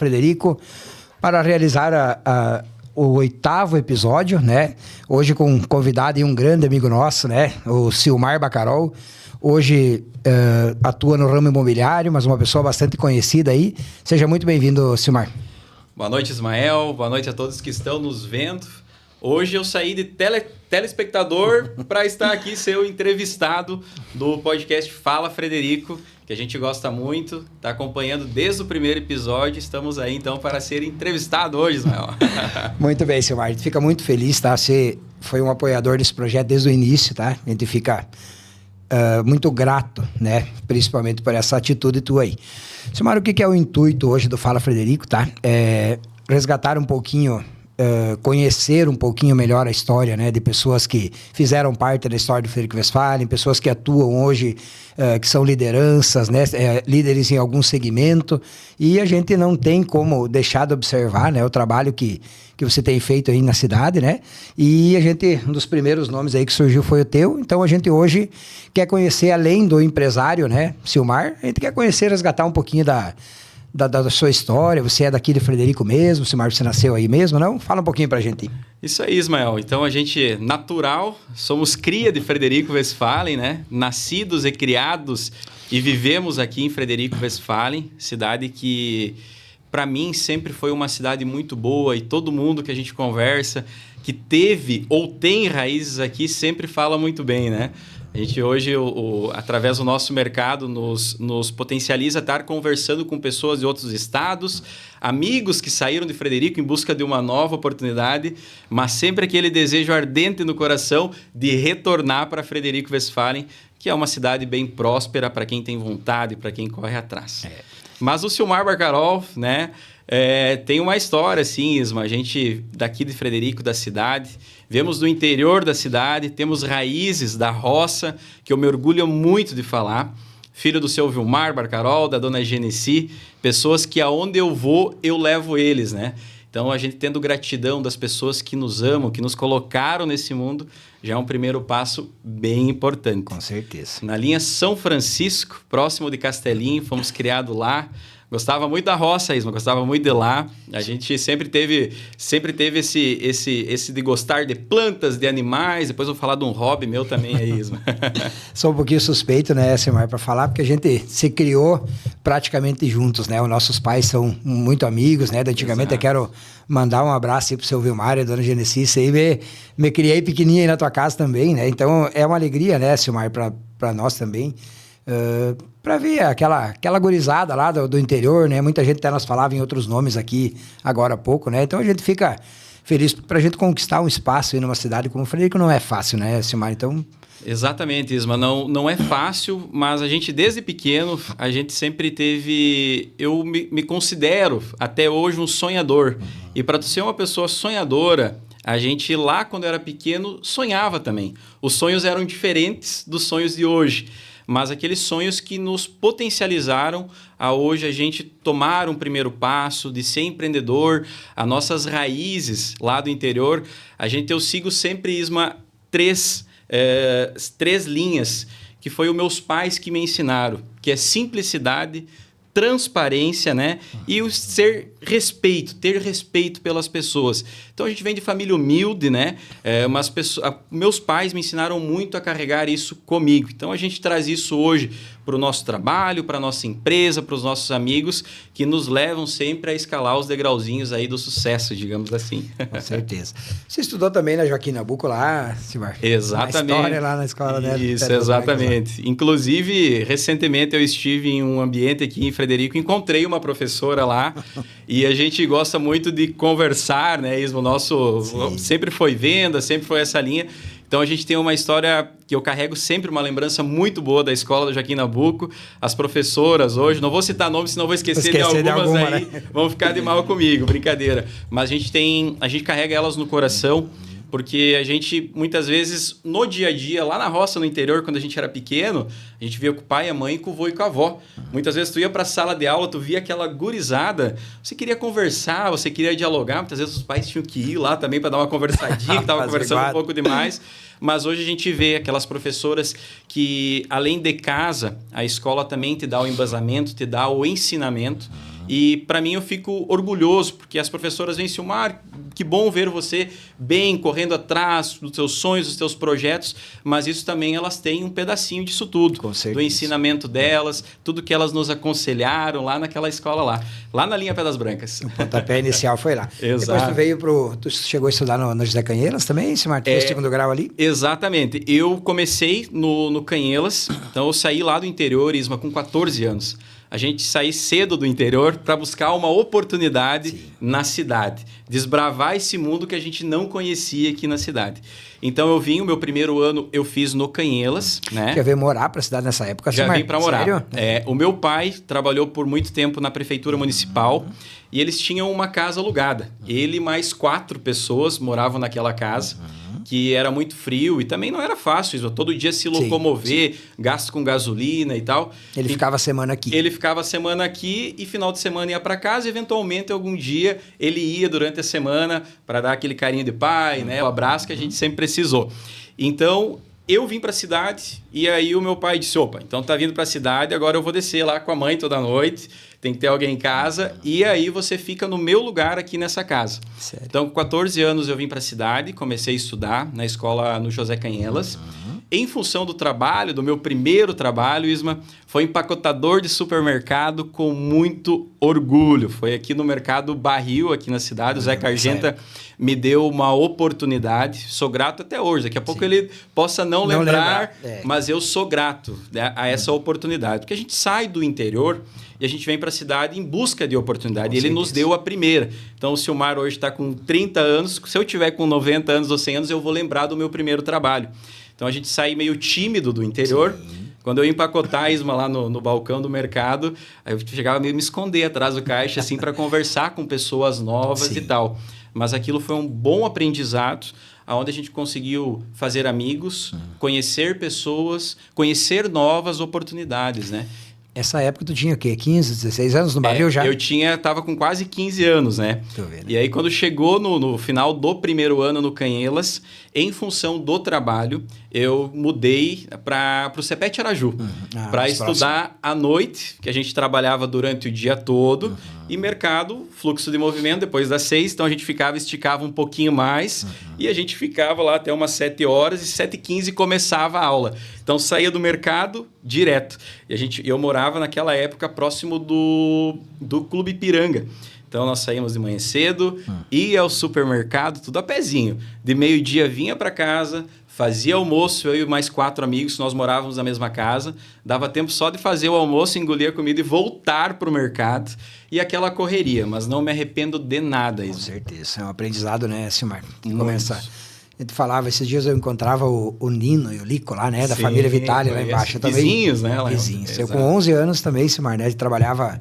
Frederico, para realizar o 8º episódio, né? Hoje com um convidado e um grande amigo nosso, né? O Silmar Bacarol. Hoje atua no ramo imobiliário, mas uma pessoa bastante conhecida aí. Seja muito bem-vindo, Silmar. Boa noite, Ismael. Boa noite a todos que estão nos vendo. Hoje eu saí de telespectador para estar aqui ser o entrevistado do podcast Fala Frederico, que a gente gosta muito, está acompanhando desde o primeiro episódio. Estamos aí então para ser entrevistado hoje, Ismael. Muito bem, Silmar. A gente fica muito feliz, tá? Você foi um apoiador desse projeto desde o início, tá? A gente fica muito grato, né? Principalmente por essa atitude tua aí. Silmar, o que é o intuito hoje do Fala Frederico, tá? Resgatar um pouquinho, conhecer um pouquinho melhor a história, né? De pessoas que fizeram parte da história do Frederico Westphalen, pessoas que atuam hoje, que são lideranças, né? Líderes em algum segmento. E a gente não tem como deixar de observar, né? O trabalho que você tem feito aí na cidade, né? E um dos primeiros nomes aí que surgiu foi o teu. Então a gente hoje quer conhecer, além do empresário, né? Silmar, a gente quer conhecer, resgatar um pouquinho da sua história. Você é daqui de Frederico mesmo? Silmar, você nasceu aí mesmo, não? Fala um pouquinho pra gente. Isso aí, Ismael. Então a gente, natural, somos cria de Frederico Westphalen, né? Nascidos e criados e vivemos aqui em Frederico Westphalen, cidade que para mim sempre foi uma cidade muito boa, e todo mundo que a gente conversa que teve ou tem raízes aqui sempre fala muito bem, né? A gente hoje, através do nosso mercado, nos potencializa estar conversando com pessoas de outros estados, amigos que saíram de Frederico em busca de uma nova oportunidade, mas sempre aquele desejo ardente no coração de retornar para Frederico Westphalen, que é uma cidade bem próspera para quem tem vontade, para quem corre atrás. Mas o Silmar Bacarol, né, tem uma história, assim, Isma. A gente daqui de Frederico, da cidade, viemos do interior da cidade, temos raízes da roça, que eu me orgulho muito de falar. Filho do seu Vilmar Bacarol, da dona Genesi, pessoas que aonde eu vou, eu levo eles, né? Então, a gente tendo gratidão das pessoas que nos amam, que nos colocaram nesse mundo, já é um primeiro passo bem importante. Com certeza. Na linha São Francisco, próximo de Castelinho, fomos criados lá. Gostava muito da roça, Isma, gostava muito de lá. A gente sempre teve esse de gostar de plantas, de animais. Depois eu vou falar de um hobby meu também aí, Isma. Sou um pouquinho suspeito, né, Silmar, para falar, porque a gente se criou praticamente juntos, né? Os nossos pais são muito amigos, né? Antigamente. Exato. Eu quero mandar um abraço aí pro seu Vilmar e a dona Genesi. Aí me criei pequenininha aí na tua casa também, né? Então é uma alegria, né, Silmar, para nós também. Para ver aquela gurizada lá do interior, né? Muita gente até nós falava em outros nomes aqui agora há pouco, né? Então a gente fica feliz pra gente conquistar um espaço aí numa cidade como Frederico. Não é fácil, né, Silmar? Então... Exatamente, Isma. Não é fácil, mas a gente desde pequeno, a gente sempre teve... Eu me considero até hoje um sonhador. E para tu ser uma pessoa sonhadora, a gente lá quando era pequeno sonhava também. Os sonhos eram diferentes dos sonhos de hoje, mas aqueles sonhos que nos potencializaram a hoje a gente tomar um primeiro passo de ser empreendedor, as nossas raízes lá do interior. Eu sigo sempre, Isma, três linhas que foi os meus pais que me ensinaram, que é simplicidade, transparência, né? E ter respeito pelas pessoas. Então a gente vem de família humilde, né? Meus pais me ensinaram muito a carregar isso comigo. Então a gente traz isso hoje para o nosso trabalho, para a nossa empresa, para os nossos amigos, que nos levam sempre a escalar os degrauzinhos aí do sucesso, digamos assim. Com certeza. Você estudou também na Joaquim Nabuco lá, Silmar? Exatamente. Na história lá na escola, né? Isso, exatamente. Inclusive, recentemente eu estive em um ambiente aqui em Frederico, encontrei uma professora lá e a gente gosta muito de conversar, né, Ismo? Nosso sempre foi venda, sempre foi essa linha. Então a gente tem uma história que eu carrego sempre, uma lembrança muito boa da escola do Joaquim Nabuco. As professoras hoje, não vou citar nomes, senão vou esquecer de algumas aí, né? Vão ficar de mal comigo, brincadeira. Mas a gente carrega elas no coração, porque a gente, muitas vezes, no dia a dia, lá na roça, no interior, quando a gente era pequeno, a gente via com o pai, a mãe, com o vô e com a avó. Muitas vezes tu ia para a sala de aula, tu via aquela gurizada, você queria conversar, você queria dialogar, muitas vezes os pais tinham que ir lá também para dar uma conversadinha, que estavam conversando um pouco demais. Mas hoje a gente vê aquelas professoras que, além de casa, a escola também te dá o embasamento, te dá o ensinamento. E para mim eu fico orgulhoso, porque as professoras vêm, Silmar, que bom ver você bem, correndo atrás dos seus sonhos, dos seus projetos, mas isso também elas têm um pedacinho disso tudo. Com certeza. Do ensinamento delas, tudo que elas nos aconselharam lá naquela escola lá na linha Pedras Brancas. O pontapé inicial foi lá. Exato. Depois tu veio tu chegou a estudar no José Canhelas também, Silmar? Tu fez segundo grau ali? Exatamente. Eu comecei no Canhelas, então eu saí lá do interior, Isma, com 14 anos. A gente sair cedo do interior para buscar uma oportunidade na cidade. Desbravar esse mundo que a gente não conhecia aqui na cidade. Então eu vim, o meu primeiro ano eu fiz no Canhelas, né? Já veio morar para a cidade nessa época? Já vim para morar. Sério? O meu pai trabalhou por muito tempo na prefeitura municipal e eles tinham uma casa alugada. Ele e mais 4 pessoas moravam naquela casa. Que era muito frio e também não era fácil, isso, todo dia se locomover, gasto com gasolina e tal. Ele ficava a semana aqui. Ele ficava a semana aqui e final de semana ia para casa e eventualmente algum dia ele ia durante a semana para dar aquele carinho de pai, né, o abraço que a gente sempre precisou. Então, eu vim para a cidade e aí o meu pai disse, opa, então tá vindo para a cidade, agora eu vou descer lá com a mãe toda noite, tem que ter alguém em casa e aí você fica no meu lugar aqui nessa casa. Sério? Então, com 14 anos eu vim para a cidade, comecei a estudar na escola no José Canhelas. Em função do trabalho, do meu primeiro trabalho, Isma, foi empacotador de supermercado com muito orgulho. Foi aqui no Mercado Barril, aqui na cidade. O Zeca Argenta me deu uma oportunidade. Sou grato até hoje. Daqui a pouco ele possa não lembrar, mas eu sou grato, né, a essa oportunidade. Porque a gente sai do interior e a gente vem para a cidade em busca de oportunidade. Ele nos deu a primeira. Então, o Silmar hoje está com 30 anos. Se eu tiver com 90 anos ou 100 anos, eu vou lembrar do meu primeiro trabalho. Então, a gente sai meio tímido do interior. Quando eu ia empacotar a Isma lá no balcão do mercado, aí eu chegava meio me esconder atrás do caixa, assim, para conversar com pessoas novas e tal. Mas aquilo foi um bom aprendizado, onde a gente conseguiu fazer amigos, conhecer pessoas, conhecer novas oportunidades, né? Essa época tu tinha o quê? 15, 16 anos no Barril já? Eu tava com quase 15 anos, né? Tô vendo. E aí, quando chegou no final do primeiro ano no Canhelas, em função do trabalho, eu mudei para o CEPET Araju, para estudar à noite, que a gente trabalhava durante o dia todo, e mercado, fluxo de movimento, depois das 6, então a gente esticava um pouquinho mais, e a gente ficava lá até umas 7 horas, e 7h15 começava a aula. Então, saía do mercado direto. E eu morava naquela época próximo do Clube Ipiranga. Então, nós saímos de manhã cedo, ia ao supermercado, tudo a pezinho. De meio-dia vinha para casa, fazia almoço, eu e mais 4 amigos, nós morávamos na mesma casa. Dava tempo só de fazer o almoço, engolir a comida e voltar para o mercado. E aquela correria, mas não me arrependo de nada. Com certeza, é um aprendizado, né, Silmar? Começar. A gente falava, esses dias eu encontrava o Nino e o Lico lá, né? Da família Vitale lá embaixo. Vizinhos, né? Vizinhos. Eu com 11 anos também, Silmar, né? Trabalhava...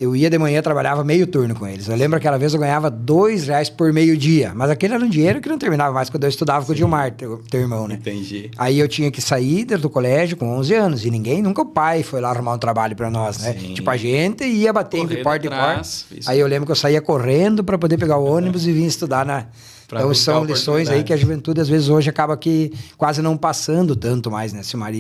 Eu ia de manhã, trabalhava meio turno com eles. Eu lembro que aquela vez eu ganhava R$2 por meio-dia. Mas aquele era um dinheiro que não terminava mais quando eu estudava com o Gilmar, teu irmão, né? Entendi. Aí eu tinha que sair do colégio com 11 anos. E nunca o pai foi lá arrumar um trabalho pra nós, né? Tipo, a gente ia bater de porta em porta. Aí eu lembro que eu saía correndo pra poder pegar o ônibus e vir estudar na... Então são lições aí que a juventude, às vezes, hoje acaba que quase não passando tanto mais, né, Silmar?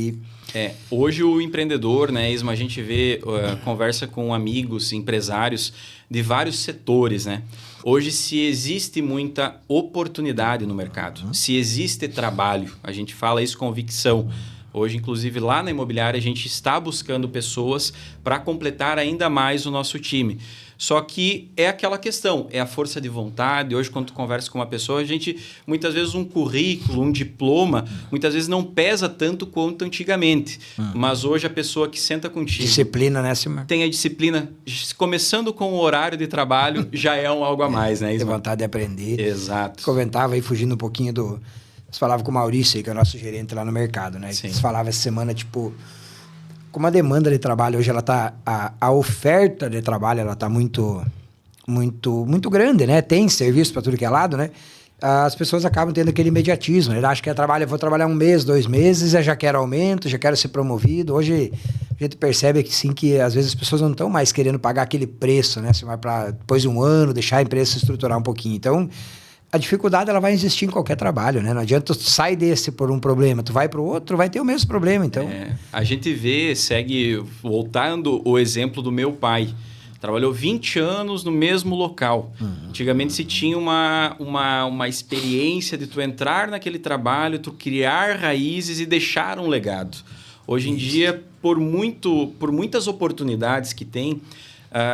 Hoje o empreendedor, né, Isma, a gente vê, conversa com amigos, empresários de vários setores, né? Hoje, se existe muita oportunidade no mercado, se existe trabalho, a gente fala isso com convicção. Hoje, inclusive, lá na imobiliária, a gente está buscando pessoas para completar ainda mais o nosso time. Só que é aquela questão, é a força de vontade. Hoje, quando tu conversa com uma pessoa, a gente, muitas vezes, um currículo, um diploma, muitas vezes não pesa tanto quanto antigamente. Mas hoje, a pessoa que senta contigo... Disciplina, né, Silmar? Tem a disciplina. Começando com o horário de trabalho, já é algo a mais, né, Isma? Tem vontade de aprender. Exato. Comentava aí, fugindo um pouquinho do... Você falava com o Maurício aí, que é o nosso gerente lá no mercado, né? Você falava essa semana, tipo... Como a demanda de trabalho hoje, ela tá... A oferta de trabalho, ela tá muito grande, né? Tem serviço para tudo que é lado, né? As pessoas acabam tendo aquele imediatismo. Ele acha que vou trabalhar 1 mês, 2 meses, eu já quero aumento, já quero ser promovido. Hoje, a gente percebe que sim, que às vezes as pessoas não estão mais querendo pagar aquele preço, né? Você vai para depois de 1 ano, deixar a empresa se estruturar um pouquinho. Então... A dificuldade, ela vai existir em qualquer trabalho, né? Não adianta tu sai desse por um problema, tu vai para o outro, vai ter o mesmo problema, então... A gente segue voltando o exemplo do meu pai. trabalhou 20 anos no mesmo local. Antigamente se tinha uma experiência de tu entrar naquele trabalho, tu criar raízes e deixar um legado. Hoje em dia, por muitas oportunidades que tem,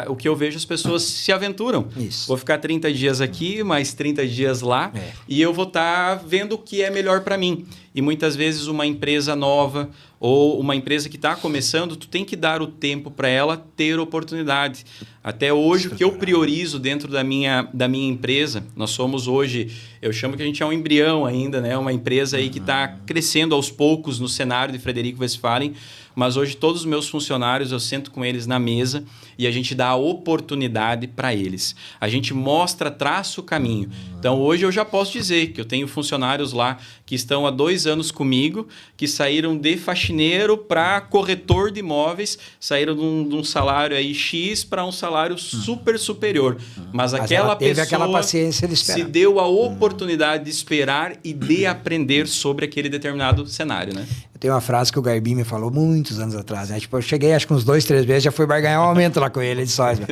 o que eu vejo, as pessoas se aventuram. Vou ficar 30 dias aqui, mais 30 dias lá, e eu vou estar vendo o que é melhor para mim. E muitas vezes uma empresa nova ou uma empresa que está começando, tu tem que dar o tempo para ela ter oportunidade. Até hoje, o que eu priorizo dentro da minha empresa, nós somos hoje, eu chamo que a gente é um embrião ainda, né? Uma empresa aí que está crescendo aos poucos no cenário de Frederico Westphalen, mas hoje todos os meus funcionários, eu sento com eles na mesa e a gente dá a oportunidade para eles. A gente mostra, traça o caminho. Então, hoje eu já posso dizer que eu tenho funcionários lá que estão há 2 anos comigo, que saíram de faxineiro para corretor de imóveis, saíram de um salário aí X para um salário super superior. Mas aquela pessoa aquela paciência de esperar. Se deu a oportunidade de esperar e de aprender sobre aquele determinado cenário, né? Eu tenho uma frase que o Garbi me falou muitos anos atrás, né? Tipo, eu cheguei acho que uns 2, 3 meses, já fui barganhar um aumento lá com ele de sócio.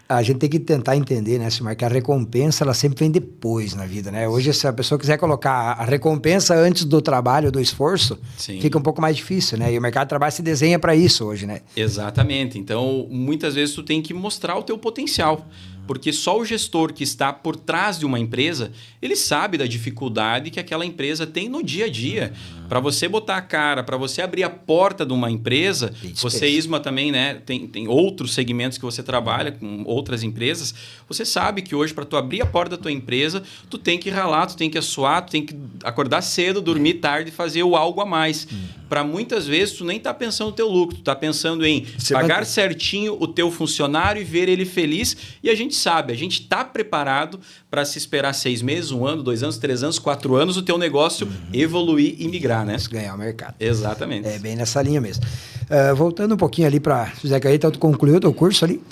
A gente tem que tentar entender, né, Silmar, que a recompensa ela sempre vem depois na vida, né? Hoje, se a pessoa quiser colocar a recompensa antes do trabalho, do esforço, fica um pouco mais difícil, né? E o mercado de trabalho se desenha para isso hoje, né? Exatamente. Então, muitas vezes tu tem que mostrar o teu potencial. Porque só o gestor que está por trás de uma empresa, ele sabe da dificuldade que aquela empresa tem no dia a dia. Para você botar a cara, para você abrir a porta de uma empresa, você, Isma, também, né? Tem outros segmentos que você trabalha com outras empresas. Você sabe que hoje, para tu abrir a porta da tua empresa, tu tem que ralar, tu tem que suar, tu tem que acordar cedo, dormir tarde e fazer o algo a mais. Para muitas vezes, tu nem está pensando no teu lucro, tu está pensando em pagar certinho o teu funcionário e ver ele feliz. E a gente sabe, a gente está preparado para se esperar 6 meses, 1 ano, 2 anos, 3 anos, 4 anos, o teu negócio evoluir e migrar, né? Ganhar o mercado. Exatamente. É bem nessa linha mesmo. Voltando um pouquinho ali para José Caí, então tu concluiu o teu curso ali?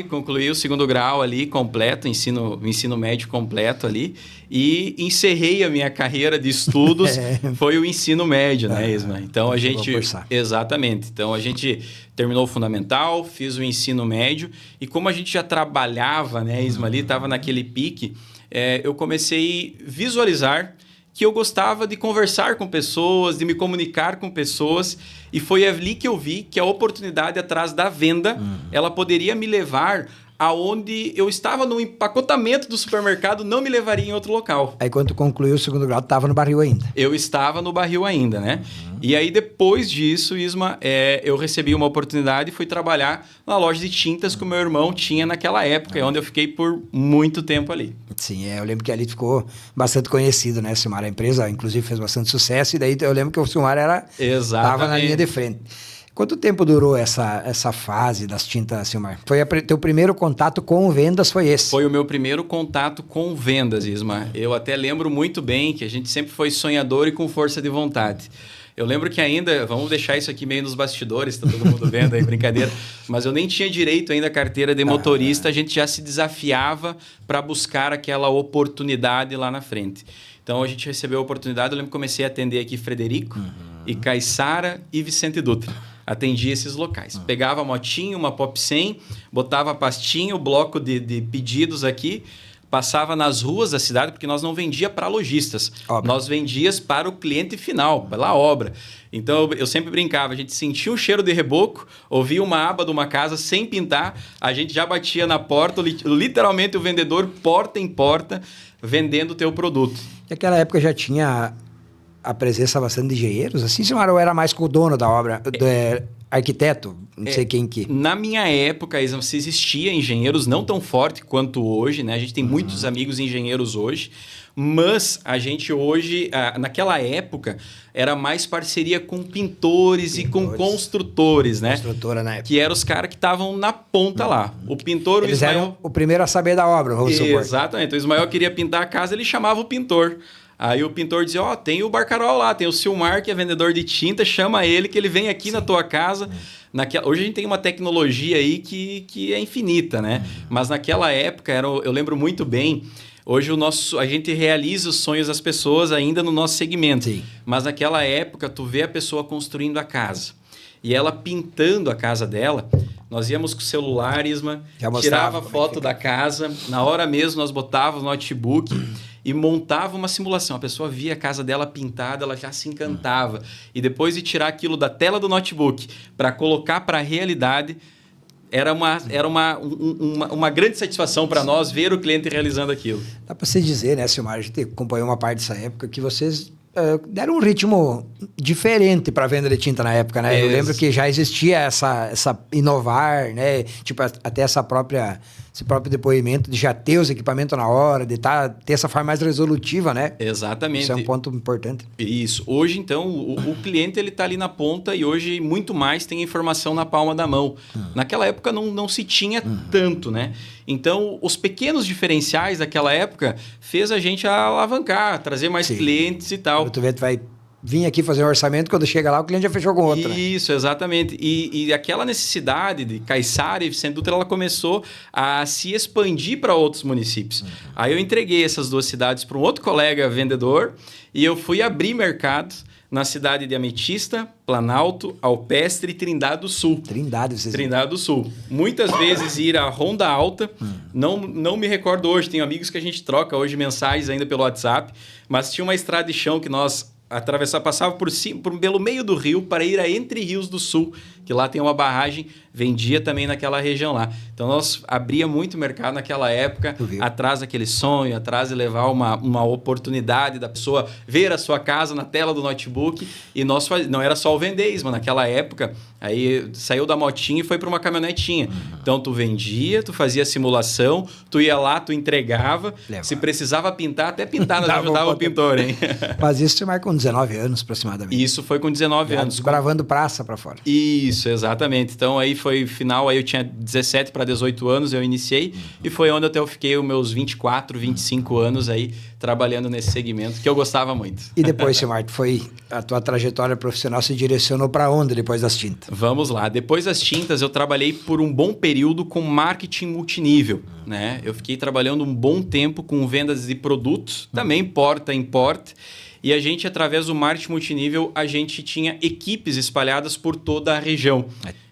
Concluí o 2º grau ali completo, ensino médio completo ali, e encerrei a minha carreira de estudos, foi o ensino médio, né, Isma? Então a gente... Exatamente. Então a gente terminou o fundamental, fiz o ensino médio, e como a gente já trabalhava, né, Isma, ali, estava naquele pique, eu comecei a visualizar que eu gostava de conversar com pessoas, de me comunicar com pessoas, e foi ali que eu vi que a oportunidade atrás da venda, ela poderia me levar aonde eu estava no empacotamento do supermercado, não me levaria em outro local. Aí quando tu concluiu o 2º grau, tu estava no barril ainda? Eu estava no barril ainda, né? E aí depois disso, Isma, eu recebi uma oportunidade e fui trabalhar na loja de tintas que o meu irmão tinha naquela época, onde eu fiquei por muito tempo ali. Sim, eu lembro que ali ficou bastante conhecido, né, Silmar? A empresa, inclusive, fez bastante sucesso, e daí eu lembro que o Silmar estava na linha de frente. Quanto tempo durou essa fase das tintas, Silmar? Foi teu primeiro contato com vendas, foi esse? Foi o meu primeiro contato com vendas, Isma. Eu até lembro muito bem que a gente sempre foi sonhador e com força de vontade. Eu lembro que ainda, vamos deixar isso aqui meio nos bastidores, tá todo mundo vendo aí, brincadeira, mas eu nem tinha direito ainda à carteira de motorista, a gente já se desafiava para buscar aquela oportunidade lá na frente. Então a gente recebeu a oportunidade, eu lembro que comecei a atender aqui Frederico, e Caiçara e Vicente Dutra. Atendia esses locais. Pegava a motinha, uma Pop 100, botava a pastinha, o bloco de pedidos aqui, passava nas ruas da cidade, porque nós não vendia para lojistas. Nós vendíamos para o cliente final, pela obra. Então, eu sempre brincava, a gente sentia um cheiro de reboco, ouvia uma aba de uma casa sem pintar, a gente já batia na porta, literalmente o vendedor, porta em porta, vendendo o teu produto. Naquela época já tinha a presença bastante de engenheiros, assim, Silmar, ou era mais com o dono da obra, arquiteto, não sei quem que... Na minha época, se existia engenheiros não tão forte quanto hoje, né? A gente tem muitos amigos engenheiros hoje, mas a gente hoje, naquela época, era mais parceria com pintores e com construtores, né? Construtora na época. Que eram os caras que estavam na ponta lá. O pintor, eles eram o primeiro a saber da obra, vamos supor. Exatamente. O Ismael queria pintar a casa, ele chamava o pintor. Aí o pintor dizia, tem o Barcarol lá, tem o Silmar, que é vendedor de tinta, chama ele que ele vem aqui na tua casa. Hoje a gente tem uma tecnologia aí que é infinita, né? Mas naquela época, eu lembro muito bem, hoje a gente realiza os sonhos das pessoas ainda no nosso segmento. Sim. Mas naquela época, tu vê a pessoa construindo a casa e ela pintando a casa dela. Nós íamos com o celular, Isma, Já mostrava tirava como é foto que da casa, na hora mesmo nós botávamos o notebook e montava uma simulação. A pessoa via a casa dela pintada, ela já se encantava. E depois de tirar aquilo da tela do notebook para colocar para a realidade, era uma grande satisfação para nós ver o cliente realizando aquilo. Dá para você dizer, né, Silmar, a gente acompanhou uma parte dessa época que vocês deram um ritmo diferente para a venda de tinta na época, né? Eu lembro que já existia essa inovar, né? Tipo, até esse próprio depoimento de já ter os equipamentos na hora, de ter essa forma mais resolutiva, né? Exatamente. Isso é um ponto importante. Isso. Hoje, então, o cliente ele está ali na ponta e hoje muito mais tem informação na palma da mão. Naquela época não se tinha tanto, né? Então, os pequenos diferenciais daquela época fez a gente alavancar, trazer mais clientes e tal. Tu vai vir aqui fazer um orçamento, quando chega lá o cliente já fechou com outra. Isso, exatamente. E aquela necessidade de Caiçara e Vicente Dutra, ela começou a se expandir para outros municípios. Aí eu entreguei essas duas cidades para um outro colega vendedor e eu fui abrir mercado na cidade de Ametista, Planalto, Alpestre e Trindade do Sul. Trindade do Sul. Muitas vezes ir à Ronda Alta, não me recordo hoje, tenho amigos que a gente troca hoje mensagens ainda pelo WhatsApp, mas tinha uma estrada de chão que nós passava pelo meio do rio para ir a Entre Rios do Sul, que lá tem uma barragem, vendia também naquela região lá. Então, nós abria muito mercado naquela época, atrás daquele sonho, atrás de levar uma oportunidade da pessoa ver a sua casa na tela do notebook. E não era só o vender, mas naquela época, aí saiu da motinha e foi para uma caminhonetinha. Então, tu vendia, tu fazia simulação, tu ia lá, tu entregava. Se precisava pintar, até pintar, nós ajudava o pintor, hein? Mas isso você marca com 19 anos, aproximadamente. Isso foi com 19 anos. Desbravando praça para fora. Isso, exatamente. Então, aí foi final, aí eu tinha 17 para 18 anos, eu iniciei, e foi onde até eu fiquei os meus 24, 25 anos aí, trabalhando nesse segmento, que eu gostava muito. E depois, Silmar, a tua trajetória profissional se direcionou para onde depois das tintas? Vamos lá. Depois das tintas, eu trabalhei por um bom período com marketing multinível, né? Eu fiquei trabalhando um bom tempo com vendas de produtos, também porta em porta. E a gente, através do marketing multinível, a gente tinha equipes espalhadas por toda a região.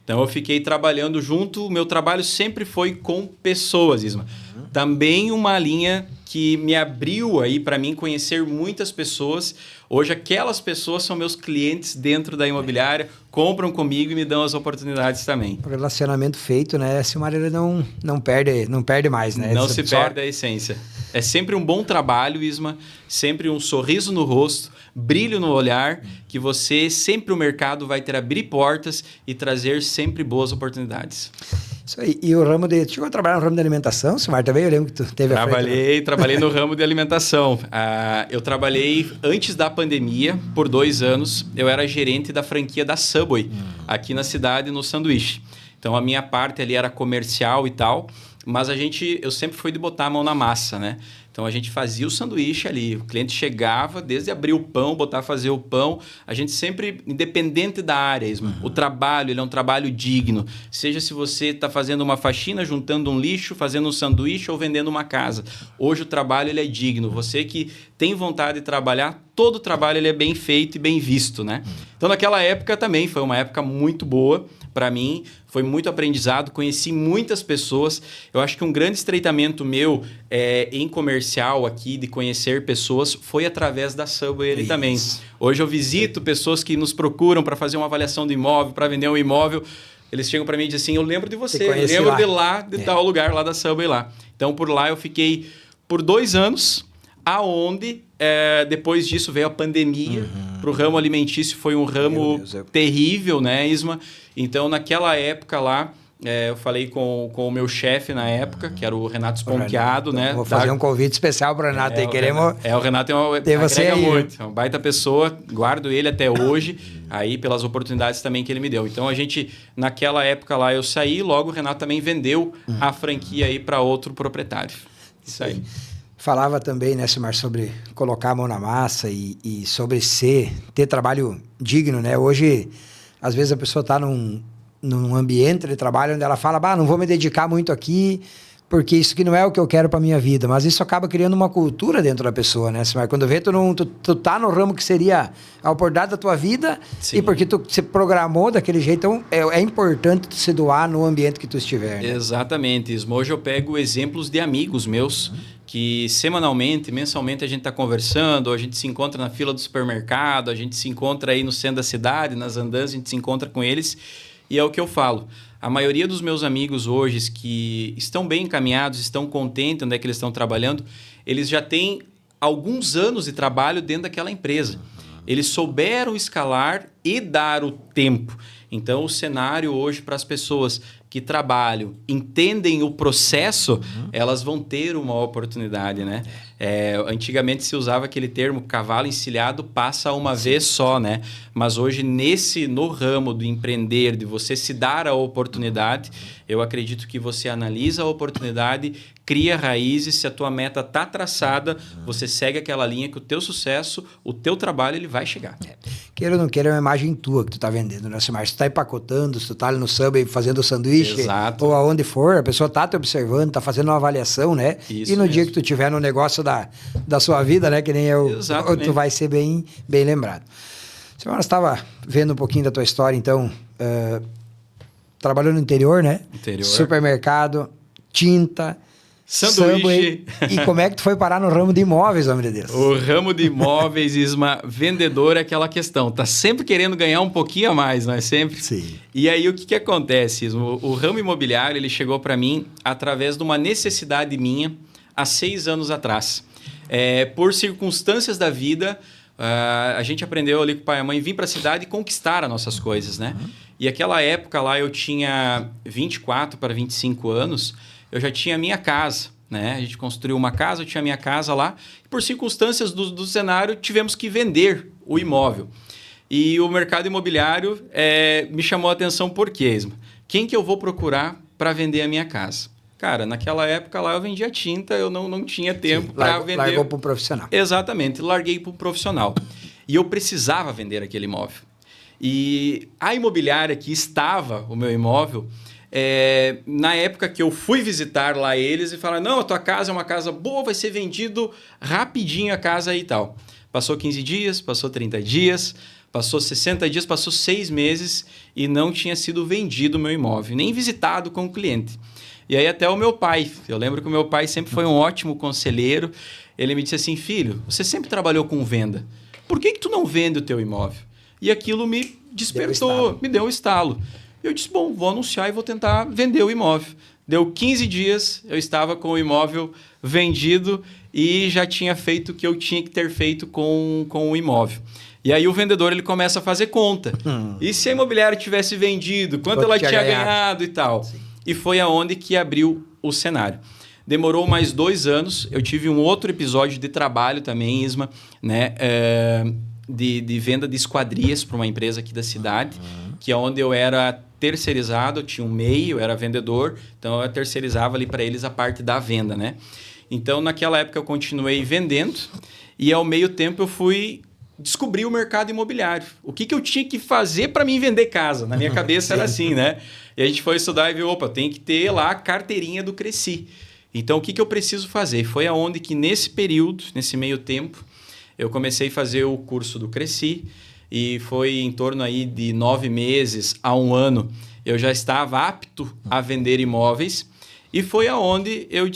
Então, eu fiquei trabalhando junto. O meu trabalho sempre foi com pessoas, Isma. Também uma linha que me abriu aí para mim conhecer muitas pessoas. Hoje, aquelas pessoas são meus clientes dentro da imobiliária, compram comigo e me dão as oportunidades também. O relacionamento feito, né? Silmar, ele não perde mais, né? Não se perde a essência. É sempre um bom trabalho, Isma, sempre um sorriso no rosto, brilho no olhar, que você sempre o mercado vai ter abrir portas e trazer sempre boas oportunidades. Isso aí. E o ramo de... Chegou a trabalhar no ramo de alimentação, Silmar, também? Eu lembro que tu teve Trabalhei no ramo de alimentação. Eu trabalhei antes da pandemia, por 2 anos. Eu era gerente da franquia da Subway, aqui na cidade, no sanduíche. Então, a minha parte ali era comercial e tal, mas eu sempre fui de botar a mão na massa, né? Então, a gente fazia o sanduíche ali. O cliente chegava, desde abrir o pão, fazer o pão. A gente sempre, independente da área, o trabalho, ele é um trabalho digno. Seja se você está fazendo uma faxina, juntando um lixo, fazendo um sanduíche ou vendendo uma casa. Hoje, o trabalho ele é digno. Você que tem vontade de trabalhar, todo o trabalho ele é bem feito e bem visto, né? Então, naquela época também foi uma época muito boa para mim. Foi muito aprendizado, conheci muitas pessoas. Eu acho que um grande estreitamento meu em comercial aqui, de conhecer pessoas, foi através da Subway também. Hoje eu visito pessoas que nos procuram para fazer uma avaliação do imóvel, para vender um imóvel. Eles chegam para mim e dizem assim, eu lembro de você, eu lembro de tal lugar lá da Subway lá. Então, por lá eu fiquei por 2 anos, aonde depois disso veio a pandemia. Para o ramo alimentício foi um ramo terrível, né, Isma? Então, naquela época lá, eu falei com o meu chefe na época, que era o Renato Sponchiado, né? Vou fazer um convite especial para o Renato. O Renato agrega muito, é uma baita pessoa, guardo ele até hoje, aí pelas oportunidades também que ele me deu. Então, naquela época lá, eu saí, logo o Renato também vendeu a franquia aí para outro proprietário. Isso aí. Falava também, né, Silmar, sobre colocar a mão na massa e sobre ter trabalho digno, né? Hoje, às vezes a pessoa está num ambiente de trabalho onde ela fala, não vou me dedicar muito aqui porque isso que não é o que eu quero para minha vida. Mas isso acaba criando uma cultura dentro da pessoa, né? Mas quando vê, tu tá no ramo que seria a oportunidade da tua vida. Sim. E porque tu se programou daquele jeito, então é importante tu se doar no ambiente que tu estiver, né? Exatamente, Ismo. Hoje eu pego exemplos de amigos meus que semanalmente, mensalmente a gente está conversando, a gente se encontra na fila do supermercado, a gente se encontra aí no centro da cidade, nas andanças, a gente se encontra com eles. E é o que eu falo. A maioria dos meus amigos hoje que estão bem encaminhados, estão contentes onde é que eles estão trabalhando, eles já têm alguns anos de trabalho dentro daquela empresa. Eles souberam escalar e dar o tempo. Então, o cenário hoje para as pessoas que trabalham, entendem o processo, elas vão ter uma oportunidade, né? Antigamente se usava aquele termo cavalo encilhado passa uma vez só, né? Mas hoje no ramo do empreender, de você se dar a oportunidade, eu acredito que você analisa a oportunidade, cria raízes, se a tua meta está traçada, você segue aquela linha que o teu sucesso, o teu trabalho, ele vai chegar. Queira ou não queira, é uma imagem tua que tu tá vendendo, né? Se tu tá empacotando, se tu tá ali no Subway fazendo sanduíche, exato, ou aonde for, a pessoa tá te observando, tá fazendo uma avaliação, né? Isso e no mesmo. dia que tu tiver no negócio da sua vida, né? Que nem eu, tu vai ser bem lembrado. Semana estava vendo um pouquinho da tua história, então, trabalhou no interior, né? Supermercado, tinta, sanduíche. E como é que tu foi parar no ramo de imóveis, homem de Deus? O ramo de imóveis, Isma, vendedor é aquela questão. Tá sempre querendo ganhar um pouquinho a mais, não é sempre? Sim. E aí, o que acontece, Isma? O ramo imobiliário, ele chegou para mim através de uma necessidade minha há 6 anos atrás. Por circunstâncias da vida, a gente aprendeu ali com o pai e a mãe vir para a cidade e conquistar as nossas coisas, né? E aquela época lá, eu tinha 24 para 25 anos, eu já tinha a minha casa, né? A gente construiu uma casa, eu tinha a minha casa lá. E por circunstâncias do cenário, tivemos que vender o imóvel. E o mercado imobiliário me chamou a atenção por quê, Isma? Quem que eu vou procurar para vender a minha casa? Cara, naquela época lá eu vendia tinta, eu não tinha tempo para vender. Largou para um profissional. Exatamente, larguei para um profissional. E eu precisava vender aquele imóvel. E a imobiliária que estava o meu imóvel... na época que eu fui visitar lá eles e falaram, não, a tua casa é uma casa boa, vai ser vendido rapidinho a casa aí e tal. Passou 15 dias, passou 30 dias, passou 60 dias, passou 6 meses e não tinha sido vendido o meu imóvel, nem visitado com o cliente. E aí até o meu pai, eu lembro que o meu pai sempre foi um ótimo conselheiro, ele me disse assim, filho, você sempre trabalhou com venda, por que tu não vende o teu imóvel? E aquilo me despertou, me deu um estalo. Eu disse, bom, vou anunciar e vou tentar vender o imóvel. Deu 15 dias, eu estava com o imóvel vendido e já tinha feito o que eu tinha que ter feito com o imóvel. E aí o vendedor ele começa a fazer conta. E se a imobiliária tivesse vendido, quanto ela tinha ganhado e tal? Sim. E foi aonde que abriu o cenário. Demorou mais 2 anos, eu tive um outro episódio de trabalho também, Isma, né? De venda de esquadrias para uma empresa aqui da cidade, que é onde eu era terceirizado, eu tinha um MEI, eu era vendedor, então eu terceirizava ali para eles a parte da venda, né? Então, naquela época eu continuei vendendo e ao meio tempo eu fui descobrir o mercado imobiliário. O que eu tinha que fazer para mim vender casa? Na minha cabeça era assim, né? E a gente foi estudar e viu, opa, tem que ter lá a carteirinha do Cresci. Então, o que eu preciso fazer? Foi aonde que nesse período, nesse meio tempo, eu comecei a fazer o curso do Cresci e foi em torno aí de 9 meses a 1 ano. Eu já estava apto a vender imóveis e foi aonde eu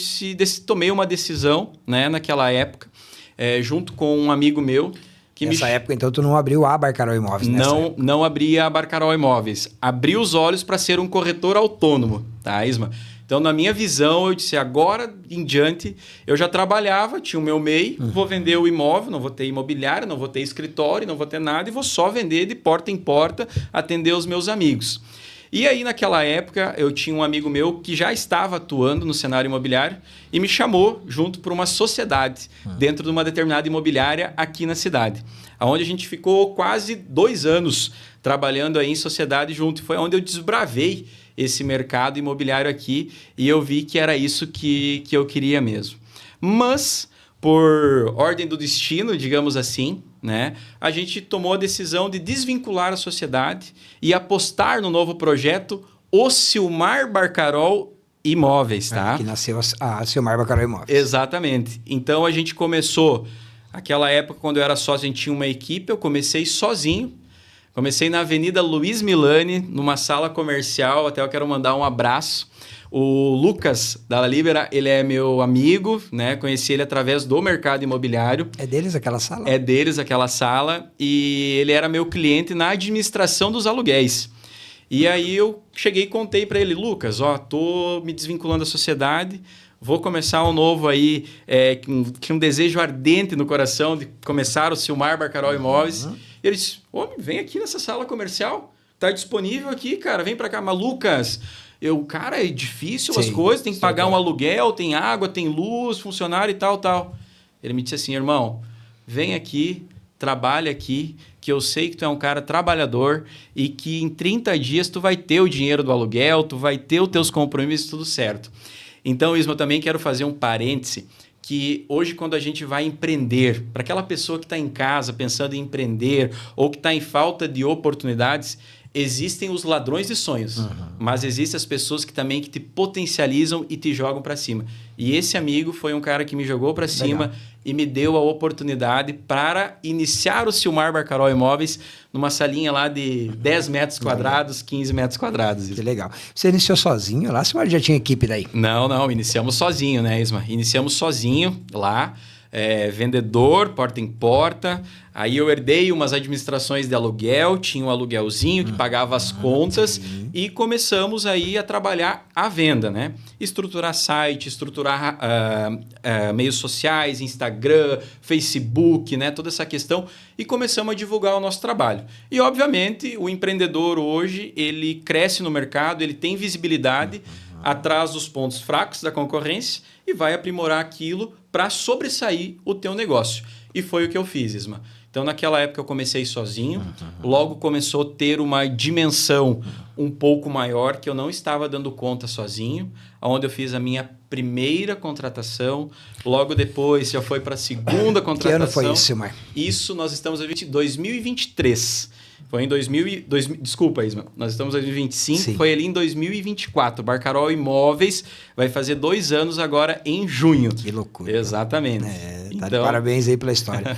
tomei uma decisão, né, naquela época, junto com um amigo meu. Nessa época, então, tu não abriu a Barcarol Imóveis? Não abri a Barcarol Imóveis. Abri os olhos para ser um corretor autônomo, tá, Isma? Então, na minha visão, eu disse, agora em diante, eu já trabalhava, tinha o meu MEI, vou vender o imóvel, não vou ter imobiliário, não vou ter escritório, não vou ter nada, e vou só vender de porta em porta, atender os meus amigos. E aí, naquela época, eu tinha um amigo meu que já estava atuando no cenário imobiliário e me chamou junto para uma sociedade dentro de uma determinada imobiliária aqui na cidade, onde a gente ficou quase 2 anos trabalhando aí em sociedade junto. E foi onde eu desbravei esse mercado imobiliário aqui e eu vi que era isso que eu queria mesmo. Mas, por ordem do destino, digamos assim, né, a gente tomou a decisão de desvincular a sociedade e apostar no novo projeto O Silmar Barcarol Imóveis, tá? Que nasceu a Silmar Baccarau Imóveis. Exatamente. Então a gente começou, aquela época quando eu era sócio, a gente tinha uma equipe, eu comecei sozinho. Comecei na Avenida Luiz Milani, numa sala comercial, até eu quero mandar um abraço. O Lucas da La Libera, ele é meu amigo, né? Conheci ele através do mercado imobiliário. É deles aquela sala? É deles aquela sala e ele era meu cliente na administração dos aluguéis. E aí eu cheguei e contei para ele, Lucas, tô me desvinculando da sociedade, vou começar um novo aí, que um desejo ardente no coração de começar o Silmar Baccarau Imóveis. E ele disse, homem, vem aqui nessa sala comercial, tá disponível aqui, cara, vem para cá. Mas Lucas, cara, é difícil as coisas, tem que pagar um aluguel, tem água, tem luz, funcionário e tal. Ele me disse assim, irmão, vem aqui, trabalha aqui, que eu sei que tu é um cara trabalhador e que em 30 dias tu vai ter o dinheiro do aluguel, tu vai ter os teus compromissos, tudo certo. Então, Isma, eu também quero fazer um parêntese que hoje quando a gente vai empreender, para aquela pessoa que está em casa pensando em empreender ou que está em falta de oportunidades, existem os ladrões de sonhos, mas existem as pessoas que também que te potencializam e te jogam para cima. E esse amigo foi um cara que me jogou para cima e me deu a oportunidade para iniciar o Silmar Baccarau Imóveis numa salinha lá de 10 metros quadrados, 15 metros quadrados. Que legal. Você iniciou sozinho lá? Silmar já tinha equipe daí? Não, iniciamos sozinho, né, Isma? Iniciamos sozinho lá. Vendedor, porta em porta. Aí eu herdei umas administrações de aluguel, tinha um aluguelzinho que pagava as contas e começamos aí a trabalhar a venda, né? Estruturar site, estruturar meios sociais, Instagram, Facebook, né? Toda essa questão e começamos a divulgar o nosso trabalho. E, obviamente, o empreendedor hoje, ele cresce no mercado, ele tem visibilidade atrás dos pontos fracos da concorrência e vai aprimorar aquilo para sobressair o teu negócio. E foi o que eu fiz, Isma. Então, naquela época, eu comecei sozinho. Logo, começou a ter uma dimensão um pouco maior que eu não estava dando conta sozinho, onde eu fiz a minha primeira contratação. Logo depois, já foi para a segunda contratação. Que ano foi isso, Silmar? Isso, nós estamos em 2023. Foi em desculpa, Isma. Nós estamos em 2025, Sim. Foi ali em 2024. Baccarau Imóveis vai fazer 2 anos agora em junho. Que loucura. Exatamente. Tá de parabéns aí pela história.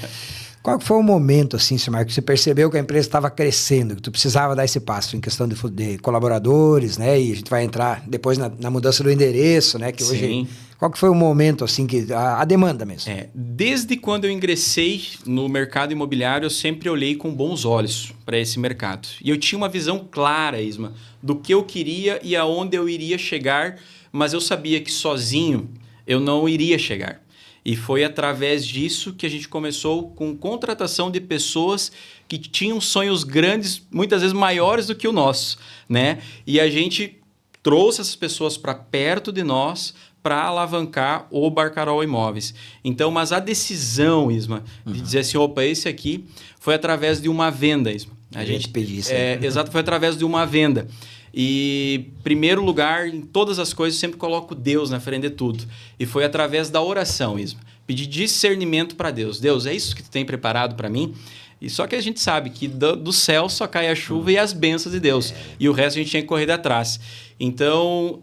Qual foi o momento, assim, Silmar, que você percebeu que a empresa estava crescendo, que tu precisava dar esse passo em questão de colaboradores, né? E a gente vai entrar depois na mudança do endereço, né? Que hoje, Sim. Qual que foi o momento, assim, que a demanda mesmo? Desde quando eu ingressei no mercado imobiliário, eu sempre olhei com bons olhos para esse mercado. E eu tinha uma visão clara, Isma, do que eu queria e aonde eu iria chegar, mas eu sabia que sozinho eu não iria chegar. E foi através disso que a gente começou com contratação de pessoas que tinham sonhos grandes, muitas vezes maiores do que o nosso, né? E a gente trouxe essas pessoas para perto de nós para alavancar o Baccarau Imóveis. Então, mas a decisão, Isma, de dizer assim, opa, esse aqui foi através de uma venda, Isma. A gente pediu isso. Exato, foi através de uma venda. E, em primeiro lugar, em todas as coisas, eu sempre coloco Deus na frente de tudo. E foi através da oração, Isma. Pedi discernimento para Deus. Deus, é isso que tu tem preparado para mim? E só que a gente sabe que do céu só cai a chuva e as bênçãos de Deus. E o resto a gente tinha que correr atrás. Então,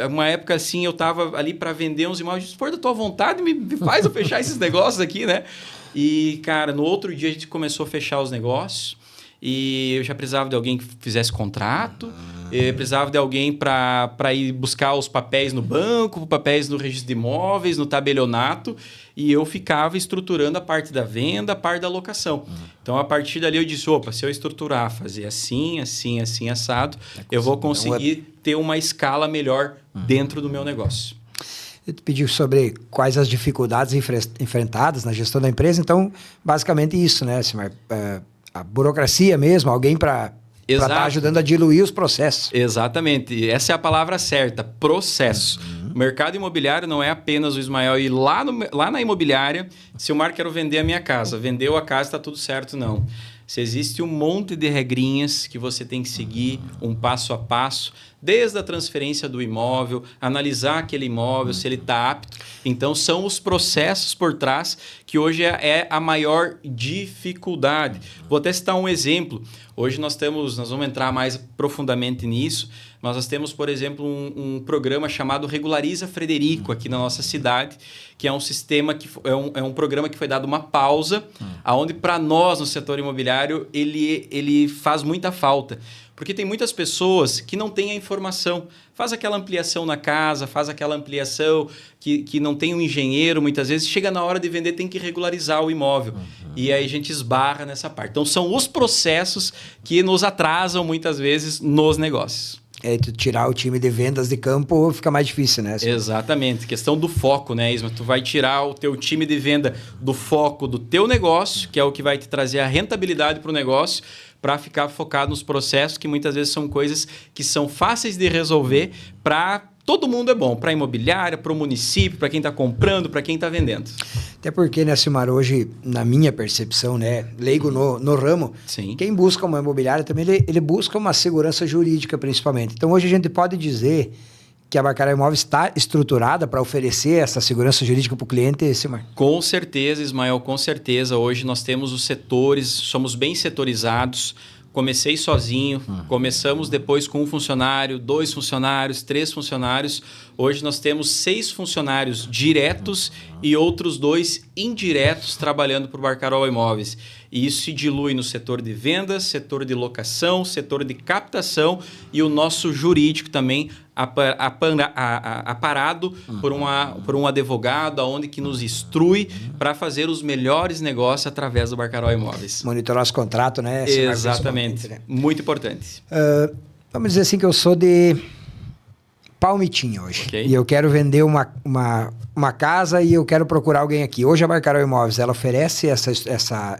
uma época assim, eu estava ali para vender uns imóveis. Se for da tua vontade, me faz eu fechar esses negócios aqui, né? E, cara, no outro dia a gente começou a fechar os negócios. E eu já precisava de alguém que fizesse contrato, eu precisava de alguém para ir buscar os papéis no banco, papéis no registro de imóveis, no tabelionato, e eu ficava estruturando a parte da venda, a parte da locação. Então, a partir dali eu disse, opa, se eu estruturar, fazer assim, assim, assim, assado, eu vou conseguir ter uma escala melhor dentro do meu negócio. Eu te pedi sobre quais as dificuldades enfrentadas na gestão da empresa, então, basicamente isso, né, Silmar? A burocracia mesmo, alguém para estar ajudando a diluir os processos. Exatamente. Essa é a palavra certa, processo. O mercado imobiliário não é apenas o Ismael ir lá na imobiliária, Silmar, quero vender a minha casa. Vendeu a casa, está tudo certo, não. Se existe um monte de regrinhas que você tem que seguir, um passo a passo, desde a transferência do imóvel, analisar aquele imóvel, se ele está apto. Então, são os processos por trás que hoje é a maior dificuldade. Vou até citar um exemplo. Hoje nós vamos entrar mais profundamente nisso, Nós temos, por exemplo, um programa chamado Regulariza Frederico aqui na nossa cidade, que é um sistema que é um programa que foi dado uma pausa, aonde para nós no setor imobiliário ele faz muita falta. Porque tem muitas pessoas que não têm a informação. Faz aquela ampliação na casa, faz aquela ampliação que não tem um engenheiro, muitas vezes. Chega na hora de vender, tem que regularizar o imóvel. E aí a gente esbarra nessa parte. Então, são os processos que nos atrasam, muitas vezes, nos negócios. Tirar o time de vendas de campo fica mais difícil, né? Exatamente. Questão do foco, né, Isma? Tu vai tirar o teu time de venda do foco do teu negócio, que é o que vai te trazer a rentabilidade para o negócio, para ficar focado nos processos, que muitas vezes são coisas que são fáceis de resolver para todo mundo é bom, para a imobiliária, para o município, para quem está comprando, para quem está vendendo. Até porque, né, Silmar, hoje, na minha percepção, né, leigo no ramo, Sim. Quem busca uma imobiliária também, ele busca uma segurança jurídica, principalmente. Então, hoje a gente pode dizer que a Barcarol Imóveis está estruturada para oferecer essa segurança jurídica para o cliente, Silmar? Com certeza, Ismael, com certeza. Hoje nós temos os setores, somos bem setorizados. Comecei sozinho, começamos depois com 1 funcionário, 2 funcionários, 3 funcionários. Hoje nós temos 6 funcionários diretos e outros 2 indiretos trabalhando para o Barcarol Imóveis. E isso se dilui no setor de vendas, setor de locação, setor de captação e o nosso jurídico também aparado por um advogado, onde que nos instrui para fazer os melhores negócios através do Barcarol Imóveis. Monitorar os contratos, né? Exatamente. Né? Muito importante. Vamos dizer assim que eu sou de Palmitinha hoje. Okay. E eu quero vender uma casa e eu quero procurar alguém aqui. Hoje a Barcarol Imóveis, ela oferece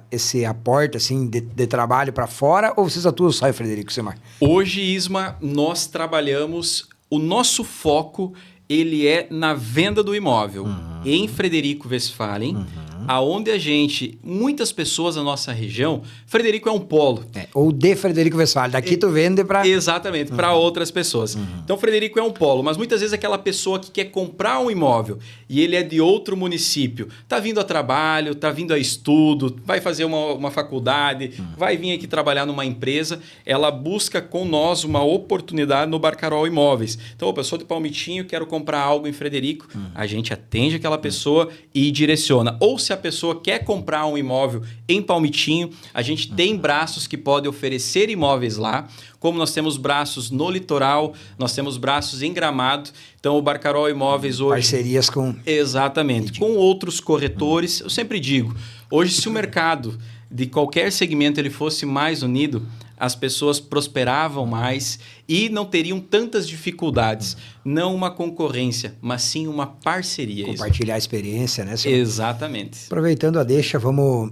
esse aporte assim, de trabalho para fora ou vocês atuam só em Frederico, Silmar? Hoje, Isma, nós trabalhamos... O nosso foco, ele é na venda do imóvel em Frederico Westphalen, aonde muitas pessoas na nossa região, Frederico é um polo. Ou de Frederico Westphalen, daqui tu vende para... Exatamente, para outras pessoas. Então, Frederico é um polo, mas muitas vezes aquela pessoa que quer comprar um imóvel e ele é de outro município, está vindo a trabalho, está vindo a estudo, vai fazer uma faculdade, vai vir aqui trabalhar numa empresa, ela busca com nós uma oportunidade no Barcarol Imóveis. Então, eu sou de Palmitinho, quero comprar algo em Frederico, a gente atende aquela pessoa e direciona. Ou se a pessoa quer comprar um imóvel em Palmitinho, a gente tem braços que podem oferecer imóveis lá, como nós temos braços no litoral, nós temos braços em Gramado. Então, o Barcarol Imóveis hoje... Parcerias com... Exatamente. Com outros corretores. Eu sempre digo, hoje se o mercado de qualquer segmento ele fosse mais unido, as pessoas prosperavam mais e não teriam tantas dificuldades. Não uma concorrência, mas sim uma parceria. Compartilhar a experiência, né, senhor? Exatamente. Aproveitando a deixa, vamos...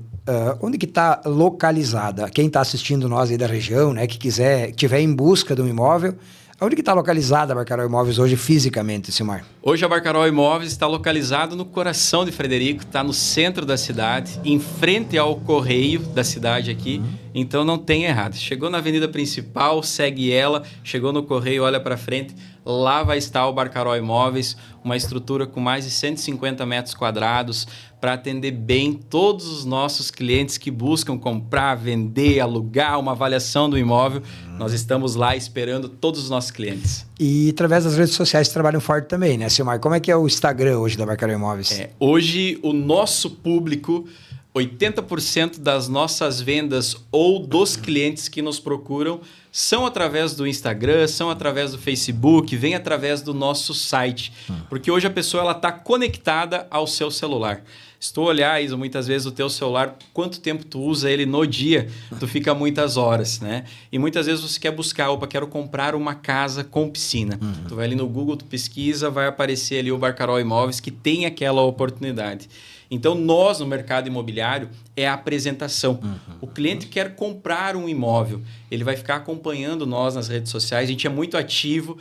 onde que está localizada? Quem está assistindo nós aí da região, né, que tiver em busca de um imóvel, onde que está localizada a Barcarol Imóveis hoje fisicamente, Silmar? Hoje a Barcarol Imóveis está localizada no coração de Frederico, está no centro da cidade, em frente ao correio da cidade aqui, então não tem errado. Chegou na avenida principal, segue ela, chegou no correio, olha para frente, lá vai estar o Barcarol Imóveis, uma estrutura com mais de 150 metros quadrados, para atender bem todos os nossos clientes que buscam comprar, vender, alugar, uma avaliação do imóvel. Nós estamos lá esperando todos os nossos clientes. E através das redes sociais trabalham forte também, né, Silmar? Como é que é o Instagram hoje da Barcarol Imóveis? Hoje o nosso público, 80% das nossas vendas ou dos clientes que nos procuram são através do Instagram, são através do Facebook, vem através do nosso site. Porque hoje a pessoa está conectada ao seu celular. Se tu olhar, Isa, muitas vezes o teu celular, quanto tempo tu usa ele no dia, tu fica muitas horas, né? E muitas vezes você quer buscar, quero comprar uma casa com piscina. Tu vai ali no Google, tu pesquisa, vai aparecer ali o Barcarol Imóveis que tem aquela oportunidade. Então, nós no mercado imobiliário é a apresentação. O cliente quer comprar um imóvel, ele vai ficar acompanhando nós nas redes sociais, a gente é muito ativo.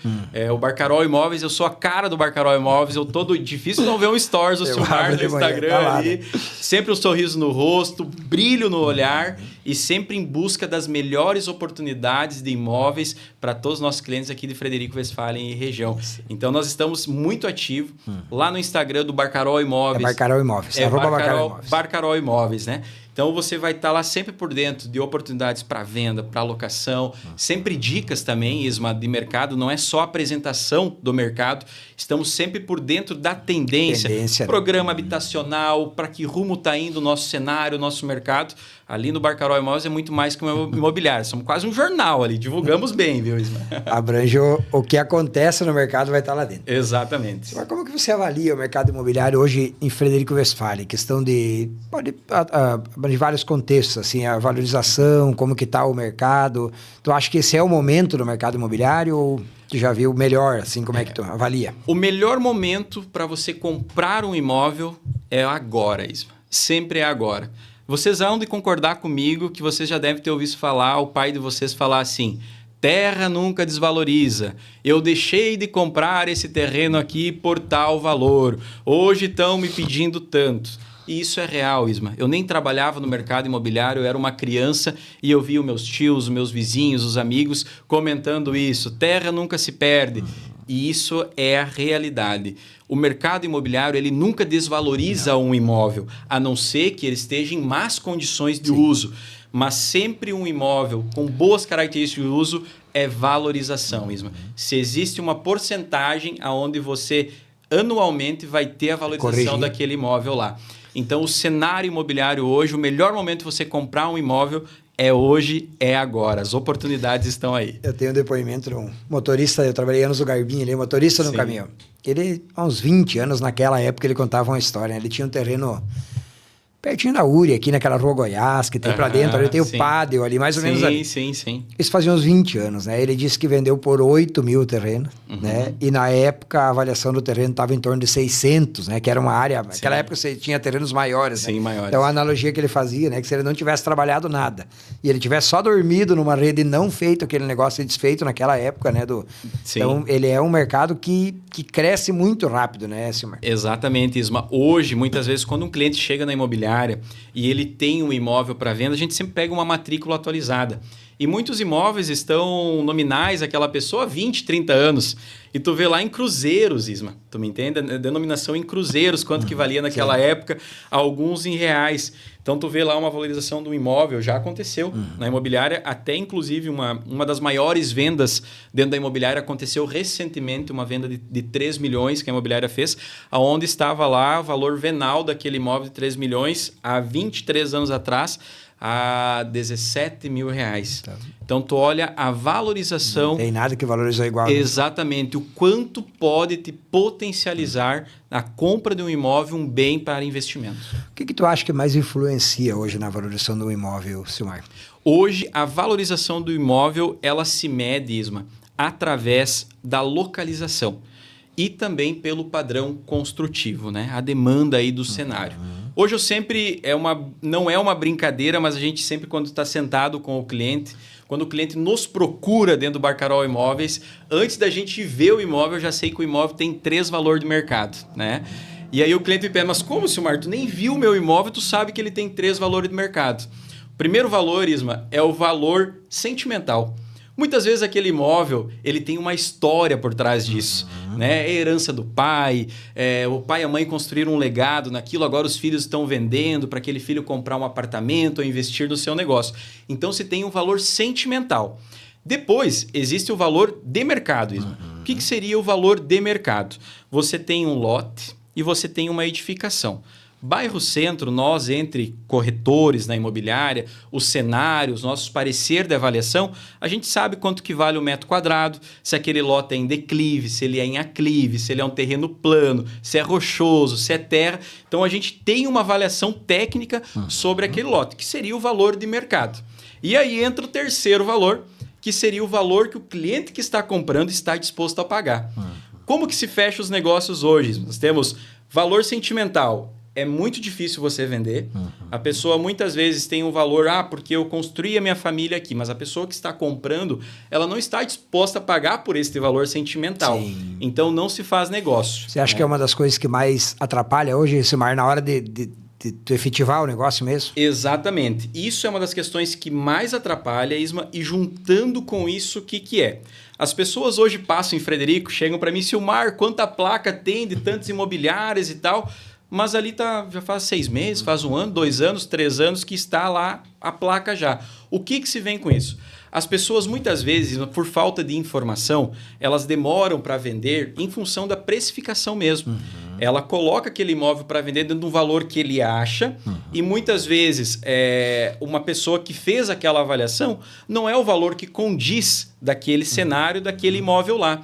O Barcarol Imóveis, eu sou a cara do Barcarol Imóveis, difícil não ver um stories do Silmar no Instagram ali. Sempre um sorriso no rosto, brilho no olhar e sempre em busca das melhores oportunidades de imóveis para todos os nossos clientes aqui de Frederico Westphalen e região. Então, nós estamos muito ativos lá no Instagram do Barcarol Imóveis. Barcarol Imóveis. Barcarol Imóveis, né? Então você vai estar lá sempre por dentro de oportunidades para venda, para locação, sempre dicas também, Isma, de mercado, não é só a apresentação do mercado, estamos sempre por dentro da tendência programa habitacional, para que rumo está indo o nosso cenário, o nosso mercado. Ali no Barcarol Imóveis é muito mais que uma imobiliária, somos quase um jornal ali, divulgamos bem, viu, Isma? Abrange o que acontece no mercado, vai estar lá dentro. Exatamente. Mas como que você avalia o mercado imobiliário hoje em Frederico Westphalen? Questão de vários contextos, assim, a valorização, como que está o mercado. Tu acha que esse é o momento do mercado imobiliário ou tu já viu melhor, assim, como é que tu avalia? O melhor momento para você comprar um imóvel é agora, Isma. Sempre é agora. Vocês hão de concordar comigo que vocês já devem ter ouvido falar, o pai de vocês falar assim: terra nunca desvaloriza. Eu deixei de comprar esse terreno aqui por tal valor. Hoje estão me pedindo tanto. E isso é real, Isma. Eu nem trabalhava no mercado imobiliário, eu era uma criança e eu via os meus tios, os meus vizinhos, os amigos comentando isso. Terra nunca se perde. E isso é a realidade. O mercado imobiliário ele nunca desvaloriza um imóvel, a não ser que ele esteja em más condições de uso. Mas sempre um imóvel com boas características de uso é valorização, Isma. Se existe uma porcentagem onde você anualmente vai ter a valorização daquele imóvel lá. Então, o cenário imobiliário hoje, o melhor momento de você comprar um imóvel é hoje, é agora. As oportunidades estão aí. Eu tenho um depoimento de um motorista, eu trabalhei anos no Garbinho, ele é motorista no caminhão. Ele, há uns 20 anos, naquela época, ele contava uma história. Ele tinha um terreno pertinho da URI, aqui naquela Rua Goiás, que tem pra dentro, ali tem o Pádel ali, mais ou menos ali. Sim. Isso fazia uns 20 anos, né? Ele disse que vendeu por 8 mil o terreno, né? E na época a avaliação do terreno estava em torno de 600, né? Que era uma área... Naquela época você tinha terrenos maiores, né? Maiores. Então a analogia que ele fazia, né? Que se ele não tivesse trabalhado nada e ele tivesse só dormido numa rede e não feito aquele negócio desfeito naquela época, né? Então ele é um mercado que cresce muito rápido, né, Silmar? Exatamente, Isma. Hoje, muitas vezes, quando um cliente chega na imobiliária e ele tem um imóvel para venda, a gente sempre pega uma matrícula atualizada. E muitos imóveis estão nominais àquela pessoa há 20, 30 anos. E tu vê lá em cruzeiros, Isma. Tu me entende? A denominação em cruzeiros, quanto que valia naquela época, alguns em reais. Então tu vê lá uma valorização do imóvel, já aconteceu na imobiliária, até inclusive uma das maiores vendas dentro da imobiliária aconteceu recentemente, uma venda de 3 milhões que a imobiliária fez, onde estava lá o valor venal daquele imóvel de 3 milhões há 23 anos atrás, a 17 mil reais. Tá. Então, tu olha a valorização... Não tem nada que valorizou igual. Exatamente. O quanto pode te potencializar a compra de um imóvel, um bem para investimento. O que tu acha que mais influencia hoje na valorização do imóvel, Silmar? Hoje, a valorização do imóvel, ela se mede, Isma, através da localização e também pelo padrão construtivo, né? A demanda aí do cenário. Hoje eu sempre, não é uma brincadeira, mas a gente sempre quando está sentado com o cliente, quando o cliente nos procura dentro do Barcarol Imóveis, antes da gente ver o imóvel, eu já sei que o imóvel tem 3 valores de mercado, né? E aí o cliente me pergunta, mas como, Silmar, tu nem viu o meu imóvel, tu sabe que ele tem 3 valores de mercado. O primeiro valor, Isma, é o valor sentimental. Muitas vezes aquele imóvel ele tem uma história por trás disso, né? É herança do pai, o pai e a mãe construíram um legado naquilo, agora os filhos estão vendendo para aquele filho comprar um apartamento ou investir no seu negócio. Então se tem um valor sentimental. Depois existe o valor de mercado, Isma. O que seria o valor de mercado? Você tem um lote e você tem uma edificação. Bairro Centro, nós entre corretores na imobiliária, os cenários, nossos parecer de avaliação, a gente sabe quanto que vale o metro quadrado, se aquele lote é em declive, se ele é em aclive, se ele é um terreno plano, se é rochoso, se é terra. Então a gente tem uma avaliação técnica sobre aquele lote, que seria o valor de mercado. E aí entra o terceiro valor, que seria o valor que o cliente que está comprando está disposto a pagar. Como que se fecha os negócios hoje? Nós temos valor sentimental. É muito difícil você vender. A pessoa muitas vezes tem um valor, porque eu construí a minha família aqui, mas a pessoa que está comprando, ela não está disposta a pagar por esse valor sentimental. Sim. Então não se faz negócio. Você acha que é uma das coisas que mais atrapalha hoje, Silmar, na hora de efetivar o negócio mesmo? Exatamente. Isso é uma das questões que mais atrapalha, Isma, e juntando com isso, o que é? As pessoas hoje passam em Frederico, chegam para mim, Silmar, quanta placa tem de tantas imobiliárias e tal... mas ali já faz 6 meses, faz 1 ano, 2 anos, 3 anos que está lá a placa já. O que se vem com isso? As pessoas, muitas vezes, por falta de informação, elas demoram para vender em função da precificação mesmo. Ela coloca aquele imóvel para vender dentro de um valor que ele acha e muitas vezes uma pessoa que fez aquela avaliação não é o valor que condiz daquele cenário, daquele imóvel lá.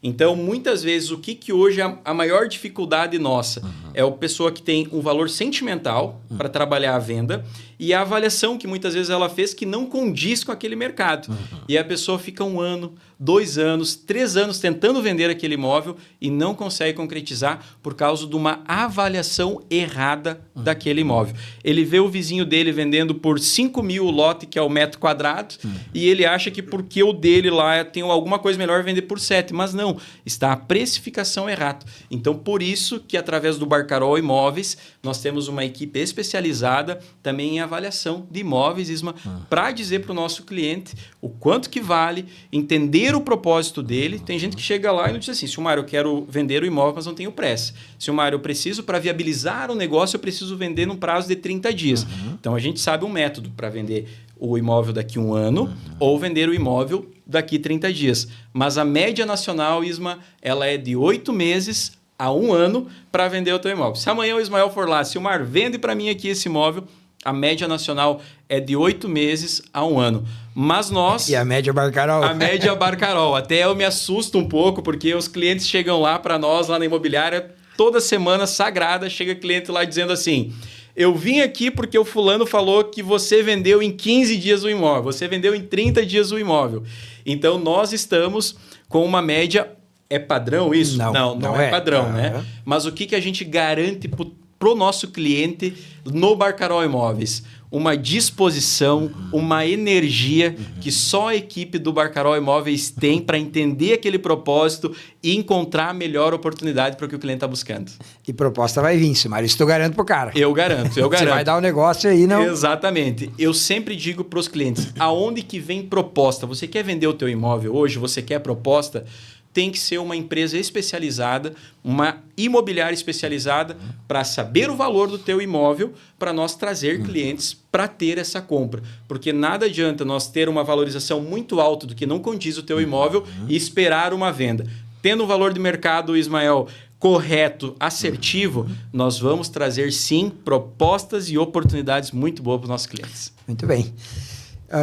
Então, muitas vezes, o que hoje é a maior dificuldade nossa é a pessoa que tem um valor sentimental para trabalhar a venda e a avaliação que muitas vezes ela fez que não condiz com aquele mercado. E a pessoa fica 1 ano, 2 anos, 3 anos tentando vender aquele imóvel e não consegue concretizar por causa de uma avaliação errada daquele imóvel. Ele vê o vizinho dele vendendo por 5 mil o lote, que é o metro quadrado, e ele acha que porque o dele lá tem alguma coisa melhor vender por 7, mas não, está a precificação errada. Então, por isso que através do Barcarol Imóveis, nós temos uma equipe especializada também em avaliação de imóveis, Isma, para dizer para o nosso cliente o quanto que vale, entender o propósito dele. Tem gente que chega lá e não diz assim, Silmar, eu quero vender o imóvel, mas não tenho pressa. Silmar, eu preciso, para viabilizar o negócio, eu preciso vender num prazo de 30 dias. Então, a gente sabe um método para vender o imóvel daqui 1 ano ou vender o imóvel daqui 30 dias. Mas a média nacional, Isma, ela é de 8 meses a 1 ano para vender o teu imóvel. Se amanhã o Ismael for lá, Silmar, vende para mim aqui esse imóvel, a média nacional é de 8 meses a 1 ano. Mas nós... E a média Barcarol? A média Barcarol. Até eu me assusto um pouco, porque os clientes chegam lá para nós, lá na imobiliária, toda semana sagrada, chega cliente lá dizendo assim... Eu vim aqui porque o fulano falou que você vendeu em 15 dias o imóvel, você vendeu em 30 dias o imóvel. Então, nós estamos com uma média... É padrão isso? Não é padrão, né? Mas o que a gente garante para o nosso cliente no Barcarol Imóveis? Uma disposição, uma energia que só a equipe do Barcarol Imóveis tem para entender aquele propósito e encontrar a melhor oportunidade para o que o cliente está buscando. E proposta vai vir, Silmar. Isso tu garanto pro cara. Eu garanto. Você vai dar um negócio aí, não? Exatamente. Eu sempre digo para os clientes, aonde que vem proposta? Você quer vender o teu imóvel hoje? Você quer proposta? Tem que ser uma empresa especializada, uma imobiliária especializada para saber o valor do teu imóvel, para nós trazer clientes para ter essa compra. Porque nada adianta nós ter uma valorização muito alta do que não condiz o teu imóvel e esperar uma venda. Tendo um valor de mercado, Ismael, correto, assertivo, nós vamos trazer sim propostas e oportunidades muito boas para os nossos clientes. Muito bem.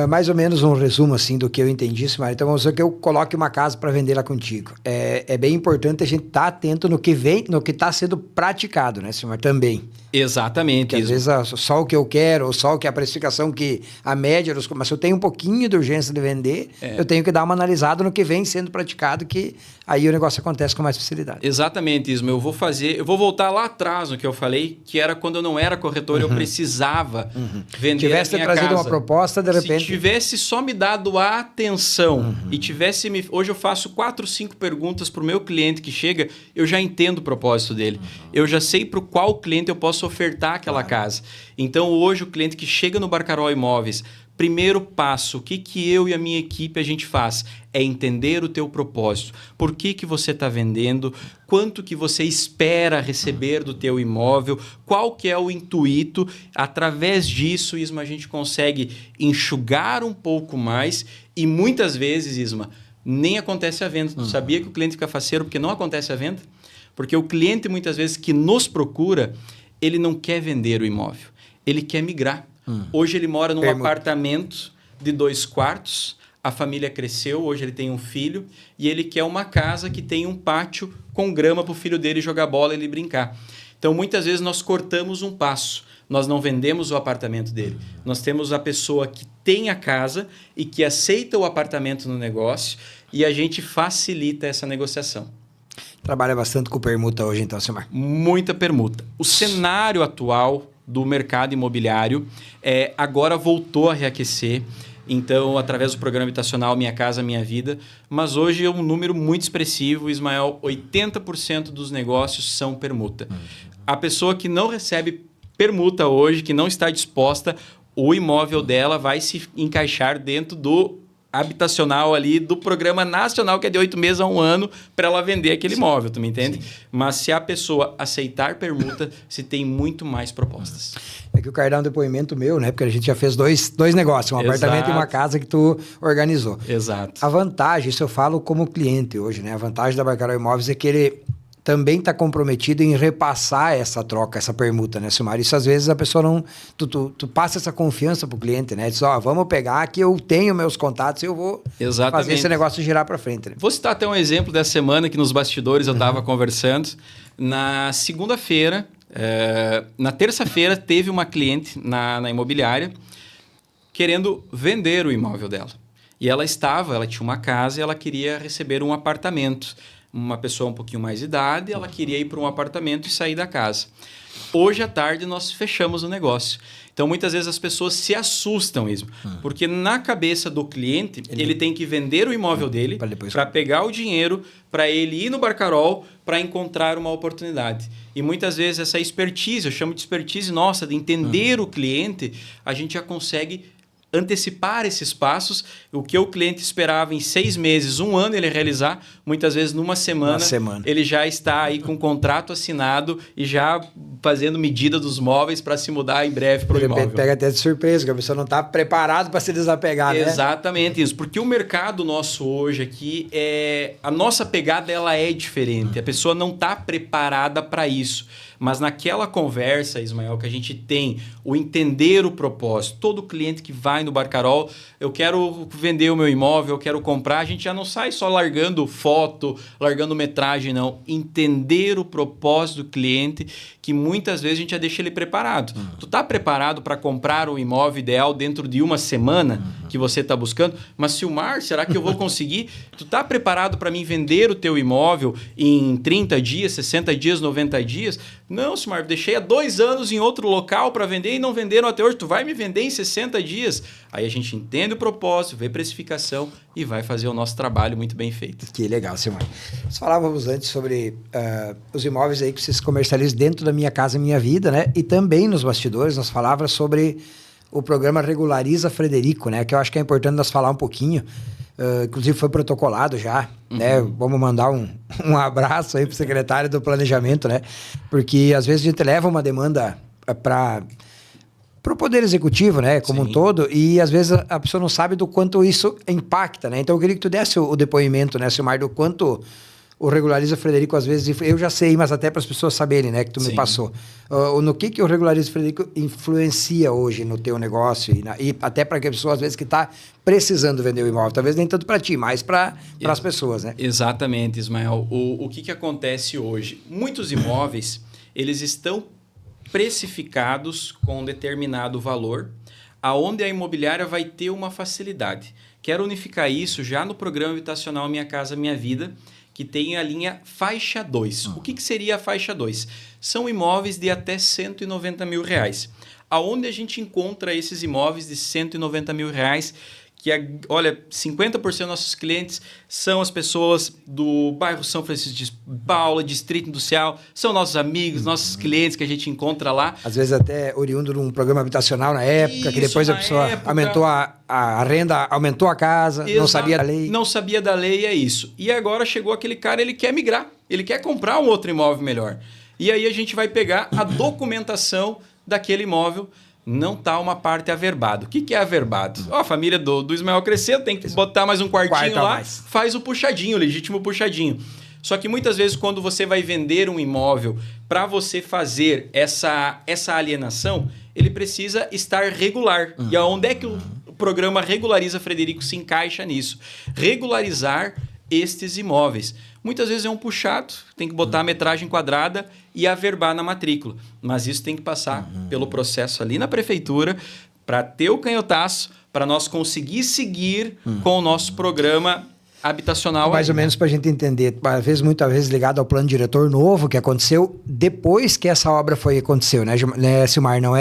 Mais ou menos um resumo assim do que eu entendi, Silmar. Então, vamos dizer que eu coloque uma casa para vender lá contigo. É bem importante a gente estar atento no que vem, no que está sendo praticado, né, Silmar? Também. Exatamente. Porque às vezes só o que eu quero, ou só o que a precificação que a média dos... Mas se eu tenho um pouquinho de urgência de vender, eu tenho que dar uma analisada no que vem sendo praticado, que aí o negócio acontece com mais facilidade. Exatamente, Isma. Eu vou voltar lá atrás no que eu falei, que era quando eu não era corretor, eu precisava vender tivesse a minha trazido casa. uma proposta, de repente... Se tivesse só me dado a atenção e tivesse... Hoje eu faço 4, 5 perguntas para o meu cliente que chega, eu já entendo o propósito dele. Eu já sei para qual cliente eu posso ofertar aquela casa. Então, hoje, o cliente que chega no Barcarol Imóveis, primeiro passo, o que eu e a minha equipe a gente faz? É entender o teu propósito. Por que você está vendendo? Quanto que você espera receber do teu imóvel? Qual que é o intuito? Através disso, Isma, a gente consegue enxugar um pouco mais e muitas vezes, Isma, nem acontece a venda. Tu sabia que o cliente fica faceiro porque não acontece a venda? Porque o cliente, muitas vezes, que nos procura, ele não quer vender o imóvel. Ele quer migrar. Hoje ele mora num apartamento de 2 quartos, a família cresceu, hoje ele tem um filho, e ele quer uma casa que tem um pátio com grama para o filho dele jogar bola e ele brincar. Então, muitas vezes, nós cortamos um passo. Nós não vendemos o apartamento dele. Nós temos a pessoa que tem a casa e que aceita o apartamento no negócio e a gente facilita essa negociação. Trabalha bastante com permuta hoje, então, Silmar? Muita permuta. O cenário atual do mercado imobiliário agora voltou a reaquecer. Então, através do programa habitacional Minha Casa Minha Vida. Mas hoje é um número muito expressivo, Ismael. 80% dos negócios são permuta. A pessoa que não recebe permuta hoje, que não está disposta, o imóvel dela vai se encaixar dentro do habitacional ali do programa nacional, que é de 8 meses a 1 ano, para ela vender aquele imóvel, tu me entende? Sim. Mas se a pessoa aceitar permuta, se tem muito mais propostas. É que o Cardão é um depoimento meu, né? Porque a gente já fez dois negócios, um apartamento e uma casa que tu organizou. Exato. A vantagem, isso eu falo como cliente hoje, né? A vantagem da Barcarol Imóveis é que ele também está comprometido em repassar essa troca, essa permuta, né, Silmar? Isso às vezes a pessoa não... Tu passa essa confiança pro cliente, né? Diz, vamos pegar que eu tenho meus contatos e eu vou fazer esse negócio girar para frente. Né? Vou citar até um exemplo dessa semana que nos bastidores eu estava conversando. Na segunda-feira, na terça-feira, teve uma cliente na imobiliária querendo vender o imóvel dela. E ela tinha uma casa e ela queria receber um apartamento. Uma pessoa um pouquinho mais de idade, ela queria ir para um apartamento e sair da casa. Hoje à tarde nós fechamos o negócio. Então muitas vezes as pessoas se assustam mesmo, porque na cabeça do cliente ele tem que vender o imóvel dele para pegar o dinheiro, para ele ir no Barcarol para encontrar uma oportunidade. E muitas vezes essa expertise, eu chamo de expertise nossa, de entender o cliente, a gente já consegue antecipar esses passos. O que o cliente esperava em 6 meses, 1 ano ele realizar, muitas vezes numa semana, ele já está aí com o contrato assinado e já fazendo medida dos móveis para se mudar em breve para o imóvel. Pega até de surpresa, que a pessoa não está preparada para se desapegar, né? Exatamente isso, porque o mercado nosso hoje aqui, a nossa pegada ela é diferente, a pessoa não está preparada para isso. Mas naquela conversa, Ismael, que a gente tem, o entender o propósito, todo cliente que vai no Barcarol, eu quero vender o meu imóvel, eu quero comprar, a gente já não sai só largando foto, largando metragem, não. Entender o propósito do cliente, que muitas vezes a gente já deixa ele preparado. Tu está preparado para comprar o imóvel ideal dentro de 1 semana que você está buscando? Mas, Silmar, será que eu vou conseguir? Tu está preparado para mim vender o teu imóvel em 30 dias, 60 dias, 90 dias? Não, Silmar, deixei há 2 anos em outro local para vender e não venderam até hoje. Tu vai me vender em 60 dias? Aí a gente entende o propósito, vê precificação e vai fazer o nosso trabalho muito bem feito. Que legal, Silmar. Nós falávamos antes sobre os imóveis aí que vocês comercializam dentro da Minha Casa Minha Vida, né? E também nos bastidores nós falávamos sobre o programa Regulariza Frederico, né? Que eu acho que é importante nós falar um pouquinho. Inclusive foi protocolado já, né? Vamos mandar um abraço aí para o secretário do Planejamento, né? Porque às vezes a gente leva uma demanda para o Poder Executivo, né? Como um todo, e às vezes a pessoa não sabe do quanto isso impacta, né? Então eu queria que tu desse o depoimento, né, Silmar, do quanto o Regulariza Frederico, às vezes, eu já sei, mas até para as pessoas saberem, né, que tu me passou. No que o Regulariza Frederico influencia hoje no teu negócio e até para que a pessoa, às vezes, que está precisando vender o imóvel, talvez nem tanto para ti, mas para as pessoas, né? Exatamente, Ismael. O que acontece hoje? Muitos imóveis, eles estão precificados com um determinado valor, aonde a imobiliária vai ter uma facilidade. Quero unificar isso já no programa habitacional Minha Casa Minha Vida, que tem a linha faixa 2. O que seria a faixa 2? São imóveis de até R$190 mil. Aonde a gente encontra esses imóveis de R$190 mil? Que, olha, 50% dos nossos clientes são as pessoas do bairro São Francisco de Paula, Distrito Industrial, são nossos amigos, nossos clientes que a gente encontra lá. Às vezes até oriundo de um programa habitacional na época, isso, que depois a pessoa aumentou a renda, aumentou a casa, não sabia da lei. Não sabia da lei, é isso. E agora chegou aquele cara, ele quer migrar, ele quer comprar um outro imóvel melhor. E aí a gente vai pegar a documentação daquele imóvel. Não está uma parte averbado. O que é averbado? A família do Ismael cresceu, tem que botar mais um quartinho lá, faz o puxadinho, o legítimo puxadinho. Só que muitas vezes quando você vai vender um imóvel, para você fazer essa alienação, ele precisa estar regular. E aonde é que o programa Regulariza Frederico se encaixa nisso? Regularizar estes imóveis. Muitas vezes é um puxado, tem que botar a metragem quadrada e averbar na matrícula. Mas isso tem que passar pelo processo ali na prefeitura para ter o canhotaço, para nós conseguir seguir com o nosso programa habitacional. Mais ou menos para a gente entender, muitas vezes ligado ao plano diretor novo que aconteceu depois que essa obra aconteceu, né, Silmar? Não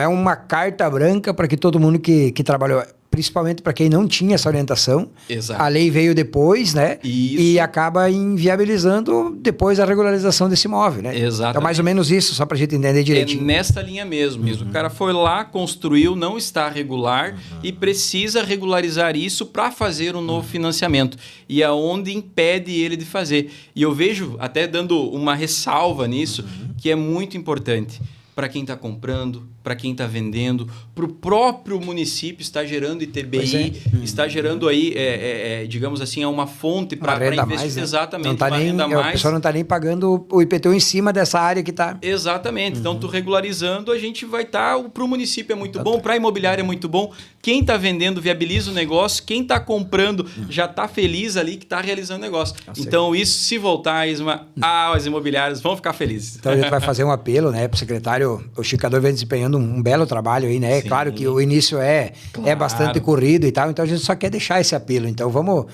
é uma carta branca para que todo mundo que trabalhou. principalmente para quem não tinha essa orientação. Exato. A lei veio depois, né? Isso. E acaba inviabilizando depois a regularização desse imóvel, né? Exatamente. Então, mais ou menos isso, só para a gente entender direitinho. É nesta linha mesmo. O cara foi lá, construiu, não está regular e precisa regularizar isso para fazer um novo financiamento. E aonde impede ele de fazer. E eu vejo, até dando uma ressalva nisso, que é muito importante para quem está comprando, para quem está vendendo, para o próprio município está gerando ITBI, está gerando aí, digamos assim, uma fonte para investir. Mais, né? Exatamente, não tá uma nem, renda mais. A pessoa não está nem pagando o IPTU em cima dessa área que está... Exatamente. Então, tu regularizando, a gente vai estar... para o município é muito bom, para a imobiliária é muito bom. Quem está vendendo viabiliza o negócio, quem está comprando já está feliz ali que está realizando o negócio. Então, isso, se voltar, Isma, as imobiliárias vão ficar felizes. Então, a gente vai fazer um apelo, né, para o secretário. O Chicador vem desempenhando um belo trabalho aí, né? É claro que o início é bastante corrido e tal, então a gente só quer deixar esse apelo. Então, vamos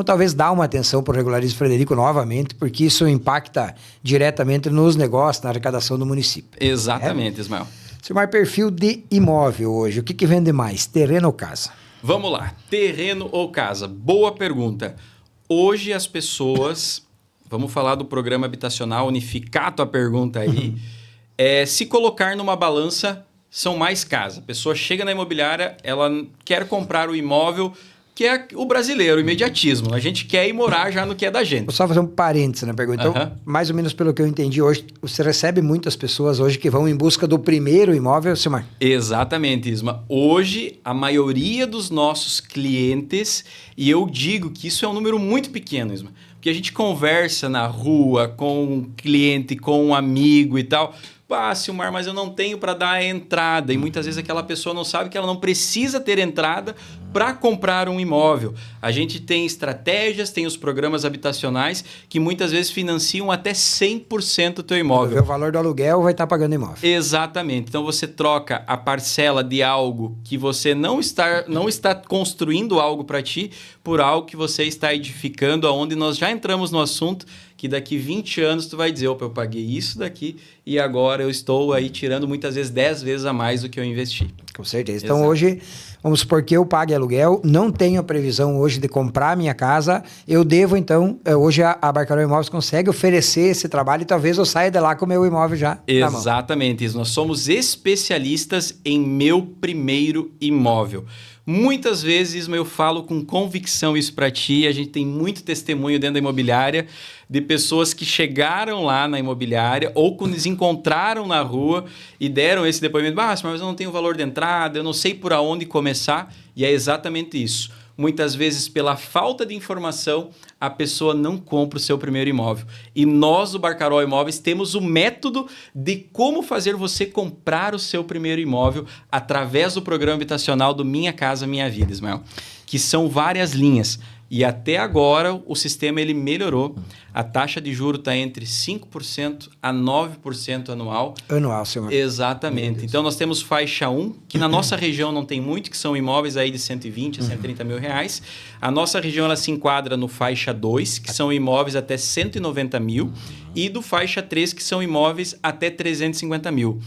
talvez dar uma atenção para o Regularize Frederico novamente, porque isso impacta diretamente nos negócios, na arrecadação do município. Exatamente, Ismael. Silmar, perfil de imóvel hoje, o que vende mais, terreno ou casa? Vamos lá, terreno ou casa? Boa pergunta. Hoje as pessoas, vamos falar do programa habitacional, unificar a tua pergunta aí, se colocar numa balança, são mais casa. A pessoa chega na imobiliária, ela quer comprar o imóvel, que é o brasileiro, o imediatismo. A gente quer ir morar já no que é da gente. Vou só fazer um parênteses na pergunta. Então, mais ou menos pelo que eu entendi hoje, você recebe muitas pessoas hoje que vão em busca do primeiro imóvel, Silmar? Exatamente, Isma. Hoje, a maioria dos nossos clientes, e eu digo que isso é um número muito pequeno, Isma, porque a gente conversa na rua com um cliente, com um amigo e tal. Silmar, mas eu não tenho para dar a entrada. E muitas vezes aquela pessoa não sabe que ela não precisa ter entrada para comprar um imóvel. A gente tem estratégias, tem os programas habitacionais que muitas vezes financiam até 100% do teu imóvel. O valor do aluguel vai estar pagando imóvel. Exatamente. Então você troca a parcela de algo que você não está construindo algo para ti por algo que você está edificando, aonde nós já entramos no assunto que daqui 20 anos tu vai dizer, opa, eu paguei isso daqui e agora eu estou aí tirando muitas vezes 10 vezes a mais do que eu investi. Com certeza. Então hoje, vamos supor que eu pague aluguel, não tenho a previsão hoje de comprar minha casa, eu devo então, hoje a Barcarol Imóveis consegue oferecer esse trabalho e talvez eu saia de lá com o meu imóvel já na mão. Exatamente, isso. Nós somos especialistas em meu primeiro imóvel. Muitas vezes eu falo com convicção isso para ti, a gente tem muito testemunho dentro da imobiliária de pessoas que chegaram lá na imobiliária ou que nos encontraram na rua e deram esse depoimento, mas eu não tenho o valor de entrada, eu não sei por onde começar, e é exatamente isso. Muitas vezes, pela falta de informação, a pessoa não compra o seu primeiro imóvel. E nós, do Barcarol Imóveis, temos o método de como fazer você comprar o seu primeiro imóvel através do programa habitacional do Minha Casa Minha Vida, Ismael, que são várias linhas. E até agora o sistema ele melhorou. A taxa de juros está entre 5% a 9% anual. Anual, senhor. Exatamente. Então nós temos faixa 1, que na nossa região não tem muito, que são imóveis aí de 120 a 130 mil reais. A nossa região ela se enquadra no faixa 2, que são imóveis até 190 mil. E do faixa 3, que são imóveis até 350 mil.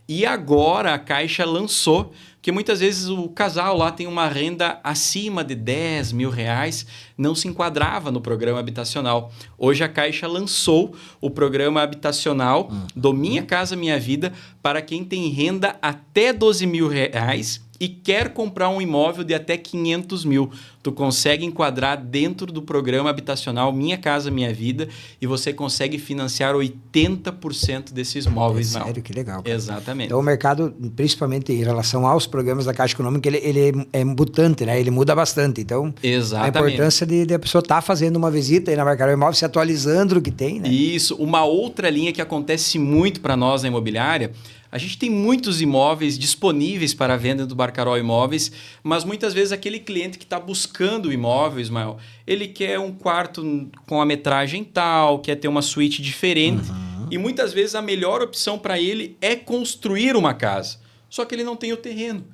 E agora a Caixa lançou, porque muitas vezes o casal lá tem uma renda acima de 10 mil reais, não se enquadrava no programa habitacional. Hoje a Caixa lançou o programa habitacional do Minha Casa Minha Vida para quem tem renda até 12 mil reais e quer comprar um imóvel de até 500 mil. Tu consegue enquadrar dentro do programa habitacional Minha Casa Minha Vida e você consegue financiar 80% desses imóveis. Sério, que legal. Cara. Exatamente. Então o mercado, principalmente em relação aos programas da Caixa Econômica, ele é mutante, né? Ele muda bastante. Então, exatamente. A importância de a pessoa estar fazendo uma visita aí na Barcarol Imóveis, se atualizando o que tem, né? Isso. Uma outra linha que acontece muito para nós na imobiliária, a gente tem muitos imóveis disponíveis para venda do Barcarol Imóveis, mas muitas vezes aquele cliente que está buscando o imóvel, Ismael, ele quer um quarto com a metragem tal, quer ter uma suíte diferente. E muitas vezes a melhor opção para ele é construir uma casa. Só que ele não tem o terreno.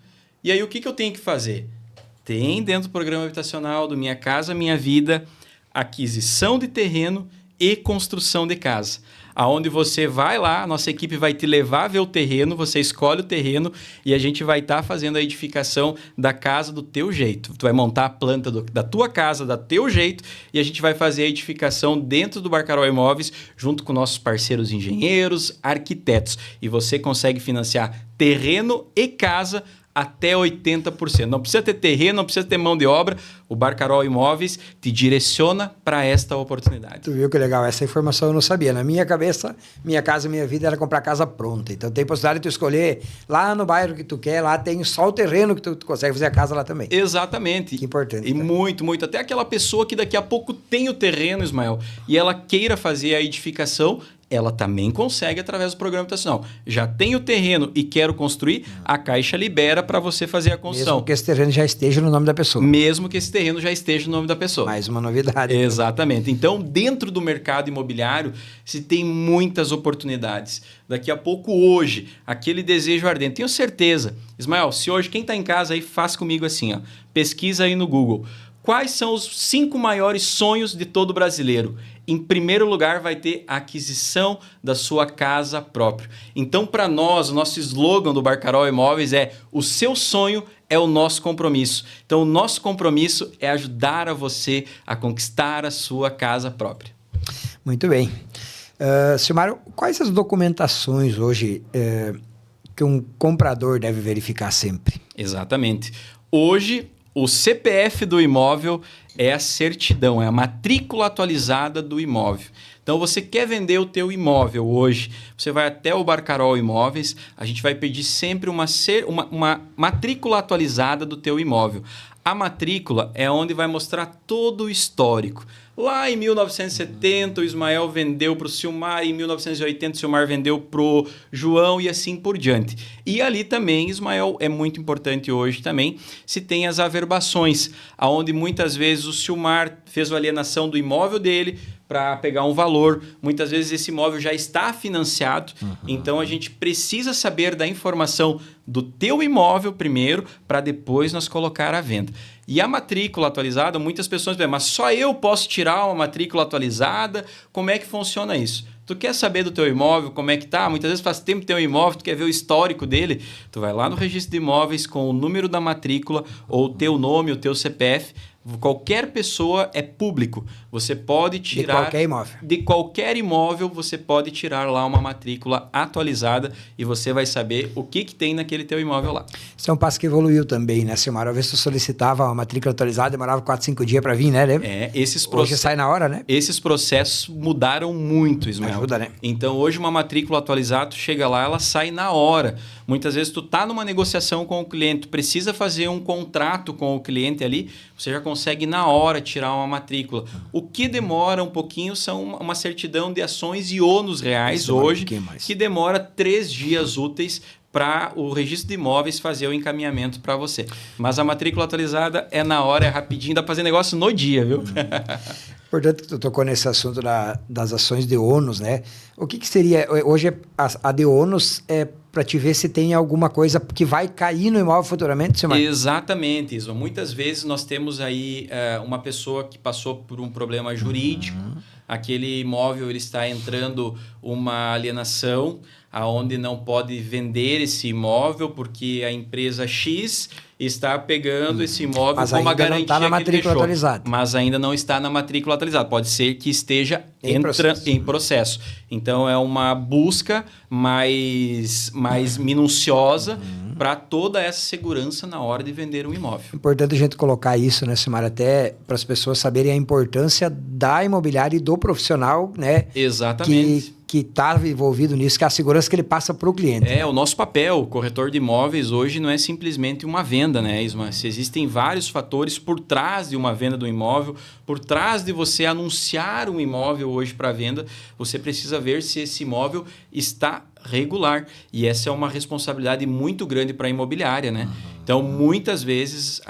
E aí o que eu tenho que fazer? Tem dentro do programa habitacional do Minha Casa Minha Vida aquisição de terreno e construção de casa. Aonde você vai lá, a nossa equipe vai te levar a ver o terreno, você escolhe o terreno e a gente vai estar fazendo a edificação da casa do teu jeito. Tu vai montar a planta da tua casa, do teu jeito, e a gente vai fazer a edificação dentro do Barcarol Imóveis, junto com nossos parceiros engenheiros, arquitetos. E você consegue financiar terreno e casa até 80%. Não precisa ter terreno, não precisa ter mão de obra. O Barcarol Imóveis te direciona para esta oportunidade. Tu viu que legal? Essa informação eu não sabia. Na minha cabeça, minha casa, minha vida era comprar casa pronta. Então tem possibilidade de tu escolher lá no bairro que tu quer, lá tem só o terreno que tu consegue fazer a casa lá também. Exatamente. Que importante. E muito, muito. Até aquela pessoa que daqui a pouco tem o terreno, Ismael, e ela queira fazer a edificação, ela também consegue através do programa habitacional. Já tem o terreno e quero construir, a Caixa libera para você fazer a construção. Mesmo que esse terreno já esteja no nome da pessoa. Mesmo que esse terreno já esteja no nome da pessoa. Mais uma novidade. Exatamente. Então, dentro do mercado imobiliário, se tem muitas oportunidades. Daqui a pouco, hoje, aquele desejo ardente. Tenho certeza. Ismael, se hoje quem está em casa aí, faz comigo assim, ó. Pesquisa aí no Google. Quais são os 5 maiores sonhos de todo brasileiro? Em primeiro lugar, vai ter a aquisição da sua casa própria. Então, para nós, o nosso slogan do Barcarol Imóveis é: o seu sonho é o nosso compromisso. Então, o nosso compromisso é ajudar a você a conquistar a sua casa própria. Muito bem. Silmário, quais as documentações hoje que um comprador deve verificar sempre? Exatamente. Hoje, o CPF do imóvel é a certidão, é a matrícula atualizada do imóvel. Então, você quer vender o teu imóvel hoje, você vai até o Barcarol Imóveis, a gente vai pedir sempre uma matrícula atualizada do teu imóvel. A matrícula é onde vai mostrar todo o histórico. Lá em 1970, o Ismael vendeu para o Silmar, em 1980, o Silmar vendeu para o João e assim por diante. E ali também, Ismael, é muito importante hoje também, se tem as averbações, onde muitas vezes o Silmar fez a alienação do imóvel dele para pegar um valor. Muitas vezes esse imóvel já está financiado, então a gente precisa saber da informação do teu imóvel primeiro, para depois nós colocar à venda. E a matrícula atualizada, muitas pessoas dizem, mas só eu posso tirar uma matrícula atualizada? Como é que funciona isso? Tu quer saber do teu imóvel, como é que tá? Muitas vezes faz tempo que tem um imóvel, tu quer ver o histórico dele, tu vai lá no registro de imóveis com o número da matrícula, ou o teu nome, o teu CPF. Qualquer pessoa é público. Você pode tirar... De qualquer imóvel. De qualquer imóvel, você pode tirar lá uma matrícula atualizada e você vai saber o que tem naquele teu imóvel lá. Isso é um passo que evoluiu também, né, Silmar? Uma vez tu solicitava uma matrícula atualizada, demorava 4, 5 dias para vir, né? Lembra? Hoje sai na hora, né? Esses processos mudaram muito, Ismael. Ajuda, né? Então, hoje uma matrícula atualizada, tu chega lá, ela sai na hora. Muitas vezes tu tá numa negociação com o cliente, tu precisa fazer um contrato com o cliente ali, você já consegue na hora tirar uma matrícula. O que demora um pouquinho são uma certidão de ações e ônus reais hoje, que demora 3 dias úteis para o registro de imóveis fazer o encaminhamento para você. Mas a matrícula atualizada é na hora, é rapidinho, dá para fazer negócio no dia, viu? Portanto, tu tocou nesse assunto das ações de ônus, né? O que seria... Hoje, a de ônus é para te ver se tem alguma coisa que vai cair no imóvel futuramente, Silmar? Exatamente, Isma. Muitas vezes nós temos aí uma pessoa que passou por um problema jurídico, aquele imóvel ele está entrando uma alienação, aonde não pode vender esse imóvel porque a empresa X está pegando esse imóvel mas como uma garantia não está na matrícula atualizada. Mas ainda não está na matrícula atualizada. Pode ser que esteja em processo. Então, é uma busca mais minuciosa para toda essa segurança na hora de vender um imóvel. É importante a gente colocar isso, né, Silmar, até para as pessoas saberem a importância da imobiliária e do profissional, né? Exatamente. Que está envolvido nisso, que é a segurança que ele passa para o cliente. O nosso papel, o corretor de imóveis, hoje não é simplesmente uma venda, né, Isma? Existem vários fatores por trás de uma venda do imóvel, por trás de você anunciar um imóvel hoje para venda, você precisa ver se esse imóvel está regular. E essa é uma responsabilidade muito grande para a imobiliária, né? Então, muitas vezes,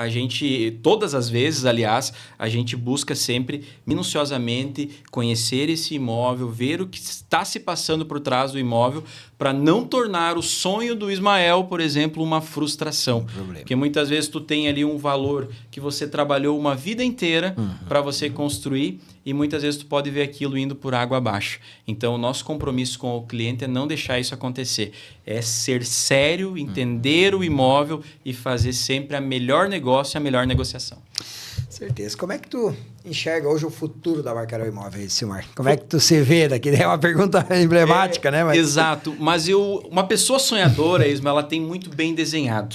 todas as vezes, aliás, a gente busca sempre, minuciosamente, conhecer esse imóvel, ver o que está se passando por trás do imóvel, para não tornar o sonho do Ismael, por exemplo, uma frustração. Porque muitas vezes tu tem ali um valor que você trabalhou uma vida inteira para você construir e muitas vezes tu pode ver aquilo indo por água abaixo. Então, o nosso compromisso com o cliente é não deixar isso acontecer. É ser sério, entender o imóvel e fazer sempre a melhor negócio e a melhor negociação. Certeza. Como é que tu enxerga hoje o futuro da Barcarol Imóveis, Silmar? Como é que tu se vê daqui? É uma pergunta emblemática, né? Exato. Mas uma pessoa sonhadora, Isma, ela tem muito bem desenhado.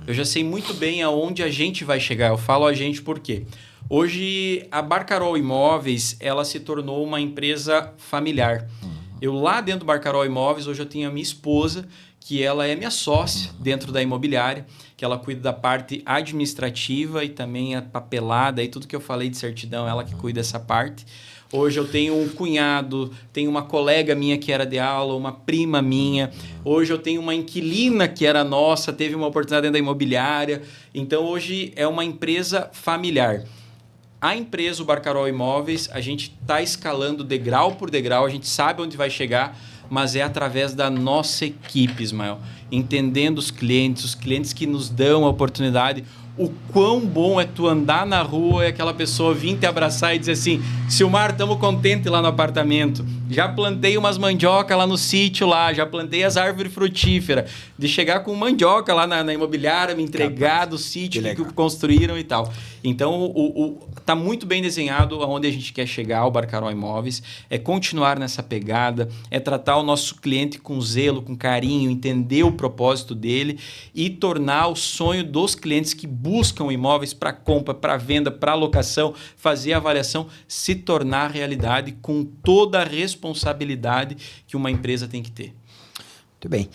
Eu já sei muito bem aonde a gente vai chegar. Eu falo a gente por quê? Hoje, a Barcarol Imóveis, ela se tornou uma empresa familiar. Eu lá dentro do Barcarol Imóveis, hoje eu tenho a minha esposa, que ela é minha sócia dentro da imobiliária, que ela cuida da parte administrativa e também a papelada e tudo que eu falei de certidão, ela que cuida dessa parte. Hoje eu tenho um cunhado, tenho uma colega minha que era de aula, uma prima minha. Hoje eu tenho uma inquilina que era nossa, teve uma oportunidade dentro da imobiliária. Então hoje é uma empresa familiar. A empresa, o Barcarol Imóveis, a gente está escalando degrau por degrau, a gente sabe onde vai chegar, mas é através da nossa equipe, Ismael. Entendendo os clientes que nos dão a oportunidade, o quão bom é tu andar na rua e aquela pessoa vir te abraçar e dizer assim, Silmar, estamos contentes lá no apartamento, já plantei umas mandioca lá no sítio lá, já plantei as árvores frutíferas, de chegar com mandioca lá na imobiliária, me entregar do sítio que construíram e tal. Então, tá muito bem desenhado aonde a gente quer chegar, o Barcarol Imóveis, é continuar nessa pegada, é tratar o nosso cliente com zelo, com carinho, entender o propósito dele e tornar o sonho dos clientes que buscam imóveis para compra, para venda, para locação, fazer a avaliação, se tornar realidade com toda a responsabilidade que uma empresa tem que ter. Muito bem.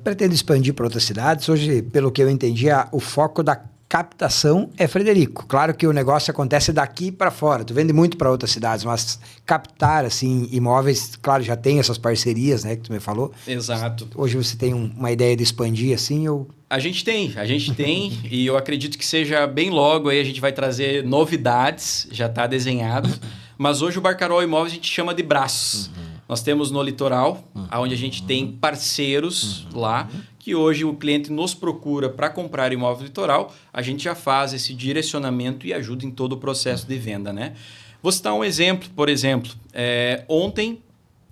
Pretendo expandir para outras cidades. Hoje, pelo que eu entendi, o foco da captação é Frederico. Claro que o negócio acontece daqui para fora. Tu vende muito para outras cidades, mas captar assim imóveis, claro, já tem essas parcerias, né, que tu me falou. Exato. Hoje você tem uma ideia de expandir assim ou... A gente tem e eu acredito que seja bem logo aí a gente vai trazer novidades, já está desenhado, mas hoje o Barcarol Imóveis a gente chama de braços. Nós temos no litoral, onde a gente tem parceiros lá, que hoje o cliente nos procura para comprar imóvel litoral, a gente já faz esse direcionamento e ajuda em todo o processo de venda, né? Vou citar um exemplo, por exemplo, ontem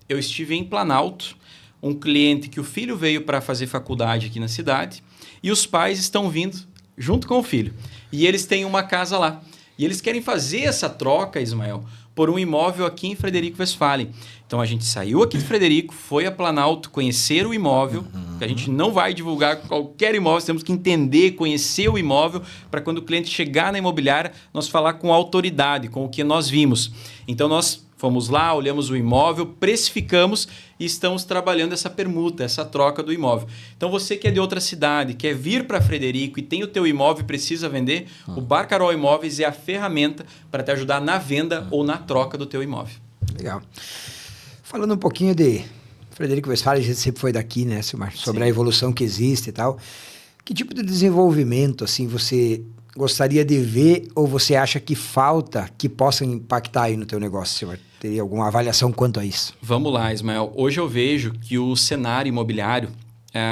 eu estive em Planalto, um cliente que o filho veio para fazer faculdade aqui na cidade e os pais estão vindo junto com o filho. E eles têm uma casa lá. E eles querem fazer essa troca, Ismael, por um imóvel aqui em Frederico Westphalen. Então, a gente saiu aqui de Frederico, foi a Planalto conhecer o imóvel, que a gente não vai divulgar qualquer imóvel, temos que entender, conhecer o imóvel, para quando o cliente chegar na imobiliária, nós falar com autoridade, com o que nós vimos. Então, nós fomos lá, olhamos o imóvel, precificamos e estamos trabalhando essa permuta, essa troca do imóvel. Então, você que é de outra cidade, quer vir para Frederico e tem o teu imóvel e precisa vender, o Barcarol Imóveis é a ferramenta para te ajudar na venda ou na troca do teu imóvel. Legal. Falando um pouquinho de Frederico Westphalen, a gente sempre foi daqui, né, Silmar? Sobre a evolução que existe e tal. Que tipo de desenvolvimento, assim, você gostaria de ver ou você acha que falta que possa impactar aí no teu negócio, Silmar? Teria alguma avaliação quanto a isso? Vamos lá, Ismael. Hoje eu vejo que o cenário imobiliário,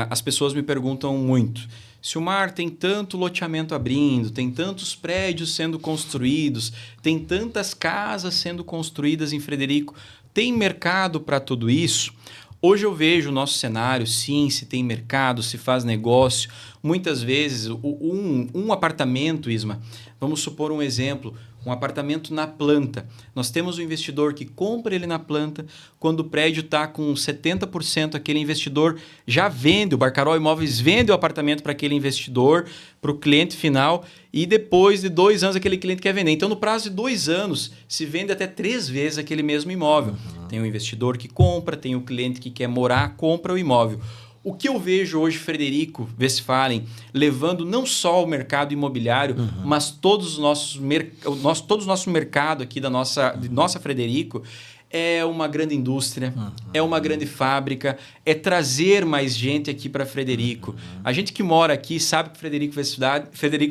as pessoas me perguntam muito, Silmar, tem tanto loteamento abrindo, tem tantos prédios sendo construídos, tem tantas casas sendo construídas em Frederico, tem mercado para tudo isso? Hoje eu vejo o nosso cenário, sim, se tem mercado, se faz negócio. Muitas vezes, um apartamento, Isma, vamos supor um exemplo, um apartamento na planta. Nós temos um investidor que compra ele na planta, quando o prédio está com 70%, aquele investidor já vende, o Barcarol Imóveis vende o apartamento para aquele investidor, para o cliente final, e depois de 2 anos aquele cliente quer vender. Então, no prazo de 2 anos, se vende até 3 vezes aquele mesmo imóvel. Tem o investidor que compra, tem o cliente que quer morar, compra o imóvel. O que eu vejo hoje, Frederico Westphalen, levando não só o mercado imobiliário, mas todo o nosso mercado aqui de nossa Frederico, é uma grande indústria, é uma grande fábrica, é trazer mais gente aqui para Frederico. A gente que mora aqui sabe que Frederico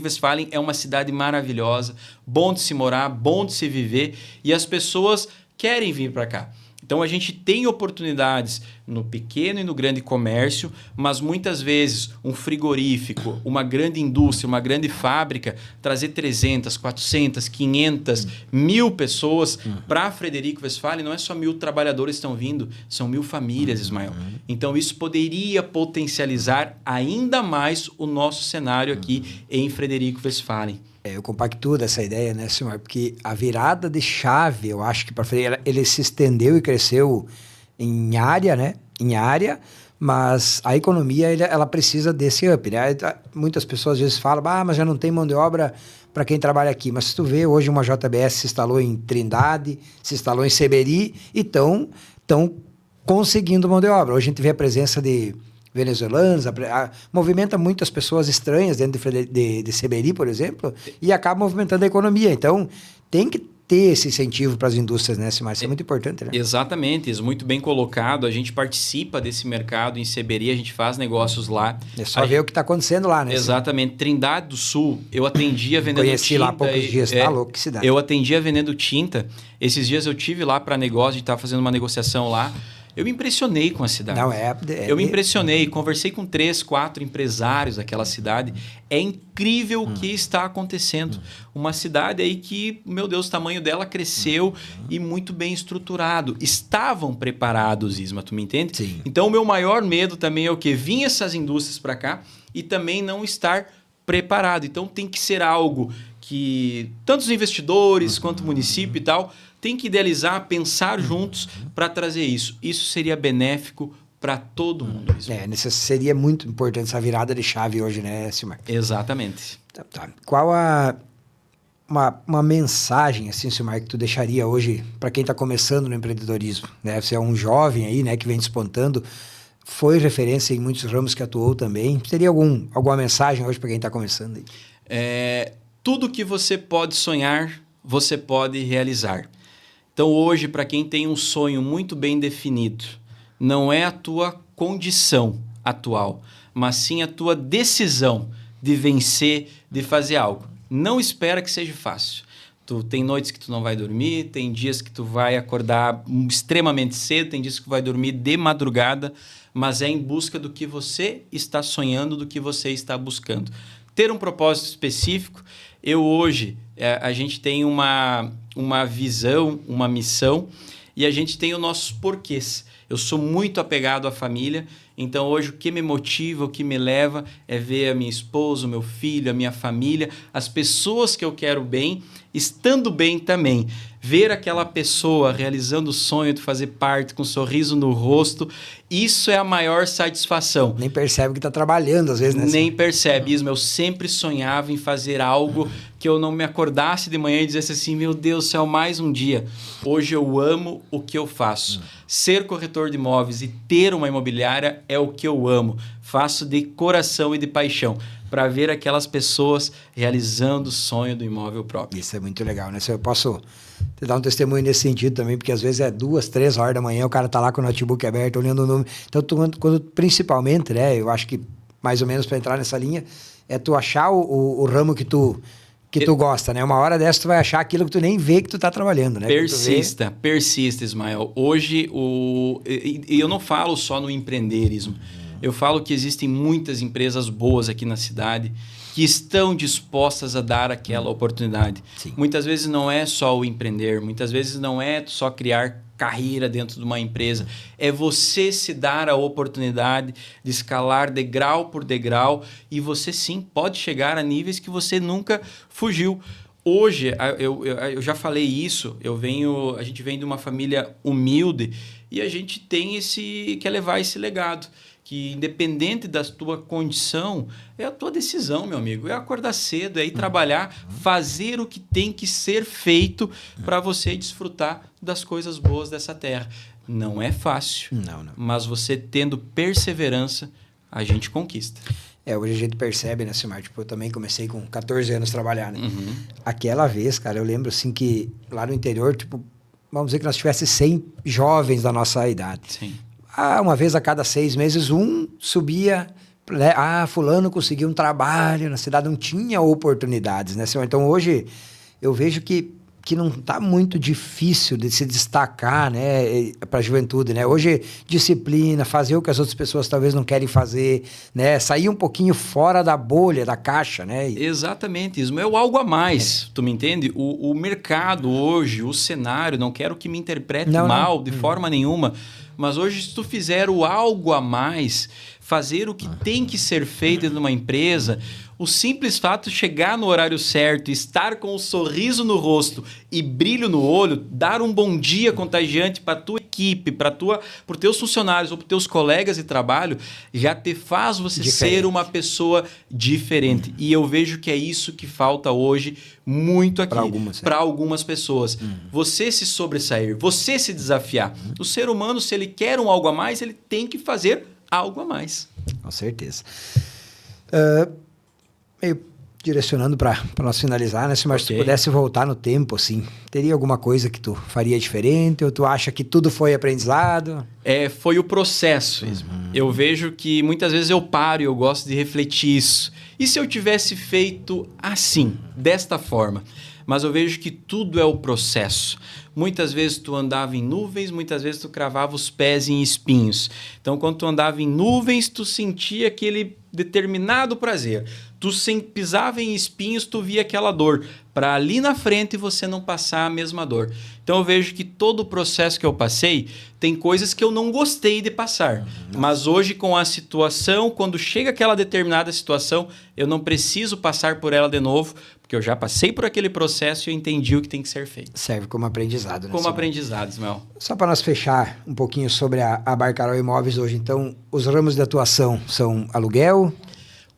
Westphalen é uma cidade maravilhosa, bom de se morar, bom de se viver, e as pessoas querem vir para cá. Então, a gente tem oportunidades no pequeno e no grande comércio, mas muitas vezes um frigorífico, uma grande indústria, uma grande fábrica, trazer 300, 400, 500, 1.000 pessoas para Frederico Westphalen, não é só 1.000 trabalhadores que estão vindo, são 1.000 famílias, Ismael. Então, isso poderia potencializar ainda mais o nosso cenário aqui em Frederico Westphalen. Eu compactuo dessa ideia, né, Silmar? Porque a virada de chave, eu acho que para frente, ele se estendeu e cresceu em área, né? Em área, mas a economia ela precisa desse up, né? Muitas pessoas às vezes falam, mas já não tem mão de obra para quem trabalha aqui. Mas se tu vê, hoje uma JBS se instalou em Trindade, se instalou em Seberi e estão conseguindo mão de obra. Hoje a gente vê a presença de venezuelanos, movimenta muitas pessoas estranhas dentro de Seberi, por exemplo, e acaba movimentando a economia. Então, tem que ter esse incentivo para as indústrias, né, Simar? Isso é muito importante, né? Exatamente, isso muito bem colocado. A gente participa desse mercado em Seberi, a gente faz negócios lá. É só ver o que está acontecendo lá, né? Exatamente. Trindade do Sul, eu atendia vendendo tinta. Conheci lá há poucos dias, tá louco, que cidade. Eu atendia vendendo tinta. Esses dias eu tive lá para negócio, a gente estava fazendo uma negociação lá. Eu me impressionei com a cidade. Eu me impressionei, conversei com 3, 4 empresários daquela cidade. É incrível o que está acontecendo. Uma cidade aí que, meu Deus, o tamanho dela cresceu e muito bem estruturado. Estavam preparados, Isma, tu me entende? Sim. Então, o meu maior medo também é o quê? Vir essas indústrias para cá e também não estar preparado. Então, tem que ser algo que tanto os investidores quanto o município e tal tem que idealizar, pensar juntos para trazer isso. Isso seria benéfico para todo mundo. Seria muito importante essa virada de chave hoje, né, Silmar? Exatamente. Tá. Qual uma mensagem, assim, Silmar, que tu deixaria hoje para quem está começando no empreendedorismo? Né? Você é um jovem aí, né, que vem despontando, foi referência em muitos ramos que atuou também. Teria alguma mensagem hoje para quem está começando aí? Tudo que você pode sonhar, você pode realizar. Então, hoje, para quem tem um sonho muito bem definido, não é a tua condição atual, mas sim a tua decisão de vencer, de fazer algo. Não espera que seja fácil. Tem noites que tu não vai dormir, tem dias que tu vai acordar extremamente cedo, tem dias que tu vai dormir de madrugada, mas é em busca do que você está sonhando, do que você está buscando. Ter um propósito específico. Hoje, a gente tem uma visão, uma missão e a gente tem os nossos porquês. Eu sou muito apegado à família, então hoje o que me motiva, o que me leva é ver a minha esposa, o meu filho, a minha família, as pessoas que eu quero bem, estando bem também. Ver aquela pessoa realizando o sonho de fazer parte, com um sorriso no rosto, isso é a maior satisfação. Nem percebe que está trabalhando, às vezes, né? Nem percebe, Isma. Eu sempre sonhava em fazer algo que eu não me acordasse de manhã e dissesse assim, meu Deus do céu, mais um dia. Hoje eu amo o que eu faço. Ser corretor de imóveis e ter uma imobiliária é o que eu amo. Faço de coração e de paixão, para ver aquelas pessoas realizando o sonho do imóvel próprio. Isso é muito legal, né? Eu posso te dar um testemunho nesse sentido também, porque às vezes é 2, 3 horas da manhã, o cara tá lá com o notebook aberto, olhando o número. Então, principalmente, né? Eu acho que mais ou menos para entrar nessa linha, é tu achar o ramo que tu gosta, né? Uma hora dessa tu vai achar aquilo que tu nem vê que tu tá trabalhando, né? Persista, Ismael. Hoje, eu não falo só no empreendedorismo. Eu falo que existem muitas empresas boas aqui na cidade que estão dispostas a dar aquela oportunidade. Sim. Muitas vezes não é só o empreender, muitas vezes não é só criar carreira dentro de uma empresa. É você se dar a oportunidade de escalar degrau por degrau e você sim pode chegar a níveis que você nunca fugiu. Hoje, eu já falei isso, a gente vem de uma família humilde e a gente quer levar esse legado. Que independente da tua condição, é a tua decisão, meu amigo. É acordar cedo, é ir trabalhar, fazer o que tem que ser feito para você desfrutar das coisas boas dessa terra. Não é fácil, não. Mas você tendo perseverança, a gente conquista. Hoje a gente percebe, né, Silmar? Tipo, eu também comecei com 14 anos a trabalhar, né? Aquela vez, cara, eu lembro assim que lá no interior, tipo, vamos dizer que nós tivéssemos 100 jovens da nossa idade. Sim. Uma vez a cada 6 meses, um subia, né? Fulano conseguiu um trabalho na cidade, não tinha oportunidades, né, senhor? Então, hoje, eu vejo que que não está muito difícil de se destacar, né, para a juventude, né? Hoje, disciplina, fazer o que as outras pessoas talvez não querem fazer, né? Sair um pouquinho fora da bolha, da caixa, né? Exatamente, isso é o algo a mais, tu me entende? O mercado hoje, o cenário, não quero que me interprete mal de forma nenhuma, mas hoje se tu fizer o algo a mais, fazer o que tem que ser feito dentro de uma empresa, o simples fato de chegar no horário certo, estar com um sorriso no rosto e brilho no olho, dar um bom dia contagiante para a tua equipe, para os teus funcionários ou para os teus colegas de trabalho, já te faz você ser uma pessoa diferente. E eu vejo que é isso que falta hoje muito aqui para algumas pessoas. Você se sobressair, você se desafiar. O ser humano, se ele quer um algo a mais, ele tem que fazer algo a mais. Com certeza. Meio direcionando para nós finalizar, né? Se tu pudesse voltar no tempo, assim, teria alguma coisa que tu faria diferente? Ou tu acha que tudo foi aprendizado? Foi o processo mesmo. Eu vejo que muitas vezes eu paro e eu gosto de refletir isso. E se eu tivesse feito assim, desta forma? Mas eu vejo que tudo é o processo. Muitas vezes tu andava em nuvens, muitas vezes tu cravava os pés em espinhos. Então, quando tu andava em nuvens, tu sentia aquele determinado prazer. Tu pisava em espinhos, tu via aquela dor. Para ali na frente você não passar a mesma dor. Então, eu vejo que todo o processo que eu passei, tem coisas que eu não gostei de passar. Mas hoje, com a situação, quando chega aquela determinada situação, eu não preciso passar por ela de novo, porque eu já passei por aquele processo e eu entendi o que tem que ser feito. Serve como aprendizado, né? Como aprendizado, Ismael. Só para nós fechar um pouquinho sobre a Barcarol Imóveis hoje. Então, os ramos de atuação são aluguel?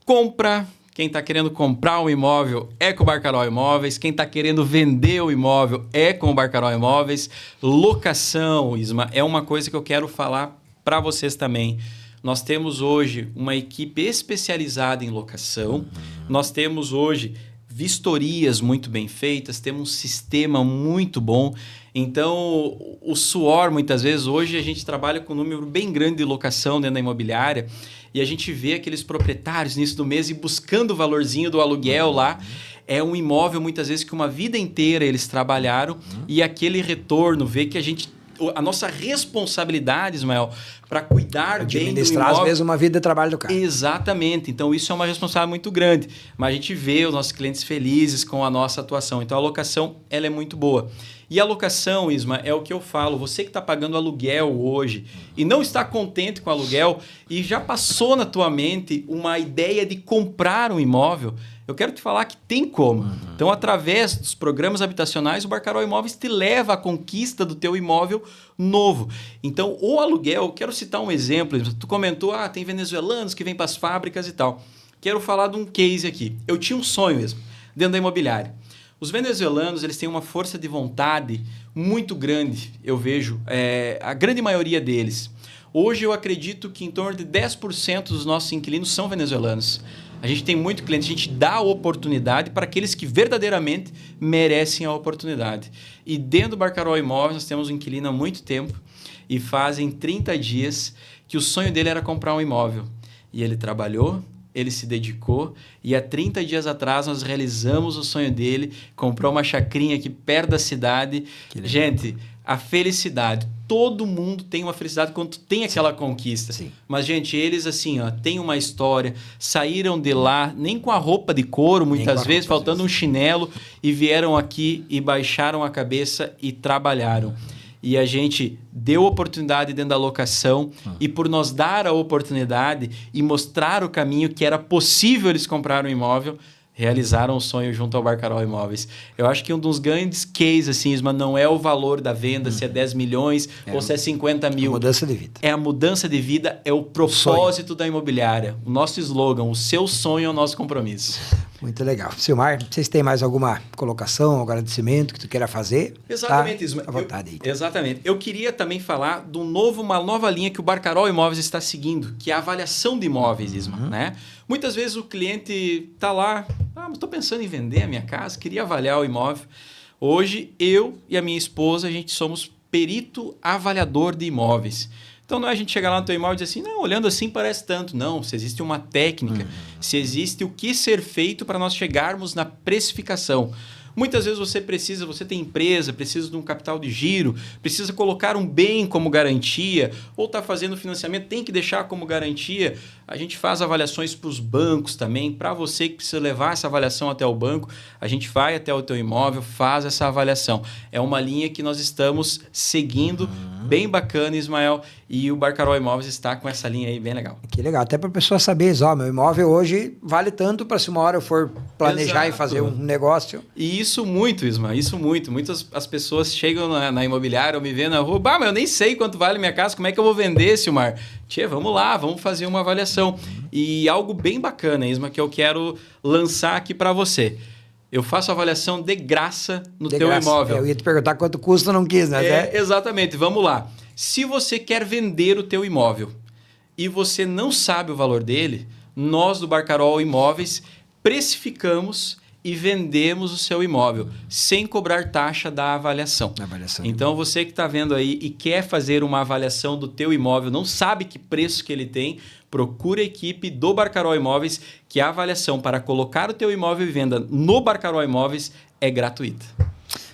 Compra. Quem está querendo comprar um imóvel é com o Barcarol Imóveis. Quem está querendo vender o imóvel é com o Barcarol Imóveis. Locação, Isma, é uma coisa que eu quero falar para vocês também. Nós temos hoje uma equipe especializada em locação. Nós temos hoje vistorias muito bem feitas, temos um sistema muito bom. Então, o suor, muitas vezes, hoje a gente trabalha com um número bem grande de locação dentro da imobiliária e a gente vê aqueles proprietários no início do mês e buscando o valorzinho do aluguel lá. É um imóvel, muitas vezes, que uma vida inteira eles trabalharam e aquele retorno, vê que a nossa responsabilidade, Ismael, para cuidar bem do imóvel... Administrar, às vezes, uma vida de trabalho do cara. Exatamente. Então, isso é uma responsabilidade muito grande. Mas a gente vê os nossos clientes felizes com a nossa atuação. Então, a locação ela é muito boa. E a locação, Isma, é o que eu falo. Você que está pagando aluguel hoje e não está contente com o aluguel e já passou na tua mente uma ideia de comprar um imóvel, eu quero te falar que tem como. Então, através dos programas habitacionais, o Barcarol Imóveis te leva à conquista do teu imóvel novo. Então, o aluguel, eu quero citar um exemplo. Tu comentou, tem venezuelanos que vêm para as fábricas e tal. Quero falar de um case aqui. Eu tinha um sonho mesmo, dentro da imobiliária. Os venezuelanos, eles têm uma força de vontade muito grande, eu vejo, a grande maioria deles. Hoje, eu acredito que em torno de 10% dos nossos inquilinos são venezuelanos. A gente tem muito cliente, a gente dá oportunidade para aqueles que verdadeiramente merecem a oportunidade. E dentro do Barcarol Imóveis, nós temos um inquilino há muito tempo e fazem 30 dias que o sonho dele era comprar um imóvel. E ele trabalhou, ele se dedicou e há 30 dias atrás nós realizamos o sonho dele, comprou uma chacrinha aqui perto da cidade. Gente, a felicidade, todo mundo tem uma felicidade quando tem aquela conquista. Sim. Mas, gente, eles assim, têm uma história, saíram de lá, nem com a roupa de couro, muitas vezes, faltando um chinelo, e vieram aqui e baixaram a cabeça e trabalharam. E a gente deu oportunidade dentro da locação e por nós dar a oportunidade e mostrar o caminho que era possível eles comprar um imóvel, realizaram o sonho junto ao Barcarol Imóveis. Eu acho que um dos grandes cases, assim, Isma, não é o valor da venda, se é 10 milhões ou se é 50 mil. A mudança de vida. É a mudança de vida, é o propósito da imobiliária. O nosso slogan, o seu sonho é o nosso compromisso. Muito legal. Silmar, vocês têm mais alguma colocação, algum agradecimento que tu queira fazer? Exatamente, Isma. À vontade aí. Exatamente. Eu queria também falar de uma nova linha que o Barcarol Imóveis está seguindo, que é a avaliação de imóveis, Isma, né? Muitas vezes o cliente está lá, mas estou pensando em vender a minha casa, queria avaliar o imóvel. Hoje, eu e a minha esposa, a gente somos perito avaliador de imóveis. Então, não é a gente chegar lá no teu imóvel e dizer assim, não, olhando assim parece tanto. Não, se existe uma técnica, se existe o que ser feito para nós chegarmos na precificação. Muitas vezes você tem empresa, precisa de um capital de giro, precisa colocar um bem como garantia, ou está fazendo financiamento, tem que deixar como garantia. A gente faz avaliações para os bancos também. Para você que precisa levar essa avaliação até o banco, a gente vai até o teu imóvel, faz essa avaliação. É uma linha que nós estamos seguindo, bem bacana, Ismael, e o Barcarol Imóveis está com essa linha aí bem legal. Que legal, até para a pessoa saber, meu imóvel hoje vale tanto para se uma hora eu for planejar e fazer um negócio. E isso muito, Isma, isso muito. Muitas as pessoas chegam na imobiliária ou me vêem na rua, mas eu nem sei quanto vale minha casa, como é que eu vou vender, Silmar? Tchê, vamos lá, vamos fazer uma avaliação. E algo bem bacana, Isma, que eu quero lançar aqui para você. Eu faço avaliação de graça no teu imóvel. Eu ia te perguntar quanto custa, não quis, né? Exatamente, vamos lá. Se você quer vender o teu imóvel e você não sabe o valor dele, nós do Barcarol Imóveis precificamos e vendemos o seu imóvel sem cobrar taxa da avaliação. Então, você que está vendo aí e quer fazer uma avaliação do teu imóvel, não sabe que preço que ele tem, procure a equipe do Barcarol Imóveis, que a avaliação para colocar o teu imóvel em venda no Barcarol Imóveis é gratuita.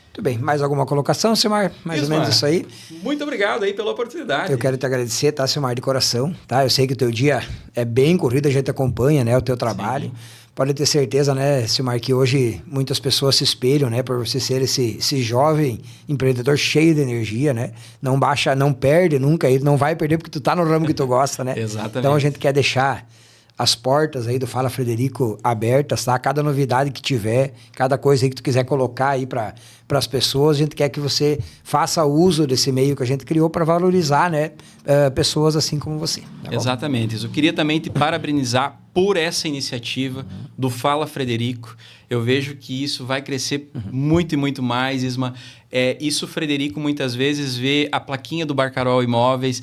Muito bem. Mais alguma colocação, Silmar? Mais ou menos isso aí. Muito obrigado aí pela oportunidade. Eu quero te agradecer, tá, Silmar, de coração. Tá? Eu sei que o teu dia é bem corrido, a gente acompanha, né, o teu trabalho. Sim. Pode ter certeza, né, Silmar, que hoje muitas pessoas se espelham, né, por você ser esse jovem empreendedor cheio de energia, né? Não baixa, não perde nunca, ele não vai perder porque tu tá no ramo que tu gosta, né? Exatamente. Então a gente quer deixar as portas aí do Fala Frederico abertas, tá? Cada novidade que tiver, cada coisa aí que tu quiser colocar aí para as pessoas, a gente quer que você faça uso desse meio que a gente criou para valorizar, né, pessoas assim como você. Tá bom? Exatamente. Eu queria também te parabenizar por essa iniciativa do Fala Frederico. Eu vejo que isso vai crescer muito e muito mais, Isma. Isso o Frederico muitas vezes vê a plaquinha do Barcarol Imóveis,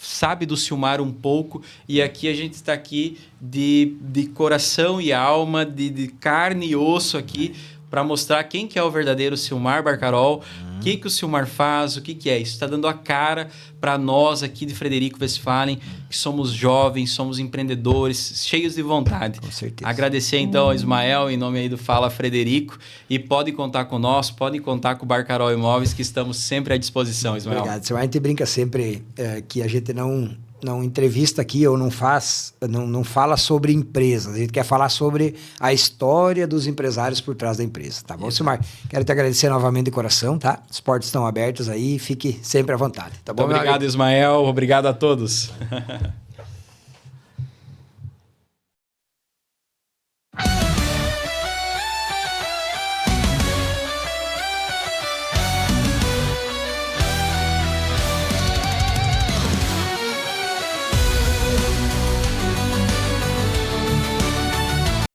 sabe do Silmar um pouco, e aqui a gente está aqui de coração e alma, de carne e osso aqui, para mostrar quem que é o verdadeiro Silmar Barcarol, o que o Silmar faz, o que é isso. Está dando a cara para nós aqui de Frederico Westphalen, que somos jovens, somos empreendedores, cheios de vontade. Com certeza. Agradecer então ao Ismael, em nome aí do Fala Frederico, e pode contar com nós, pode contar com o Barcarol Imóveis, que estamos sempre à disposição, Ismael. Obrigado, Silmar. A gente brinca sempre que a gente não entrevista aqui ou não fala sobre empresas. A gente quer falar sobre a história dos empresários por trás da empresa, tá bom, Silmar? Quero te agradecer novamente de coração, tá? As portas estão abertas aí, fique sempre à vontade, tá bom? Muito obrigado, Ismael. Obrigado a todos.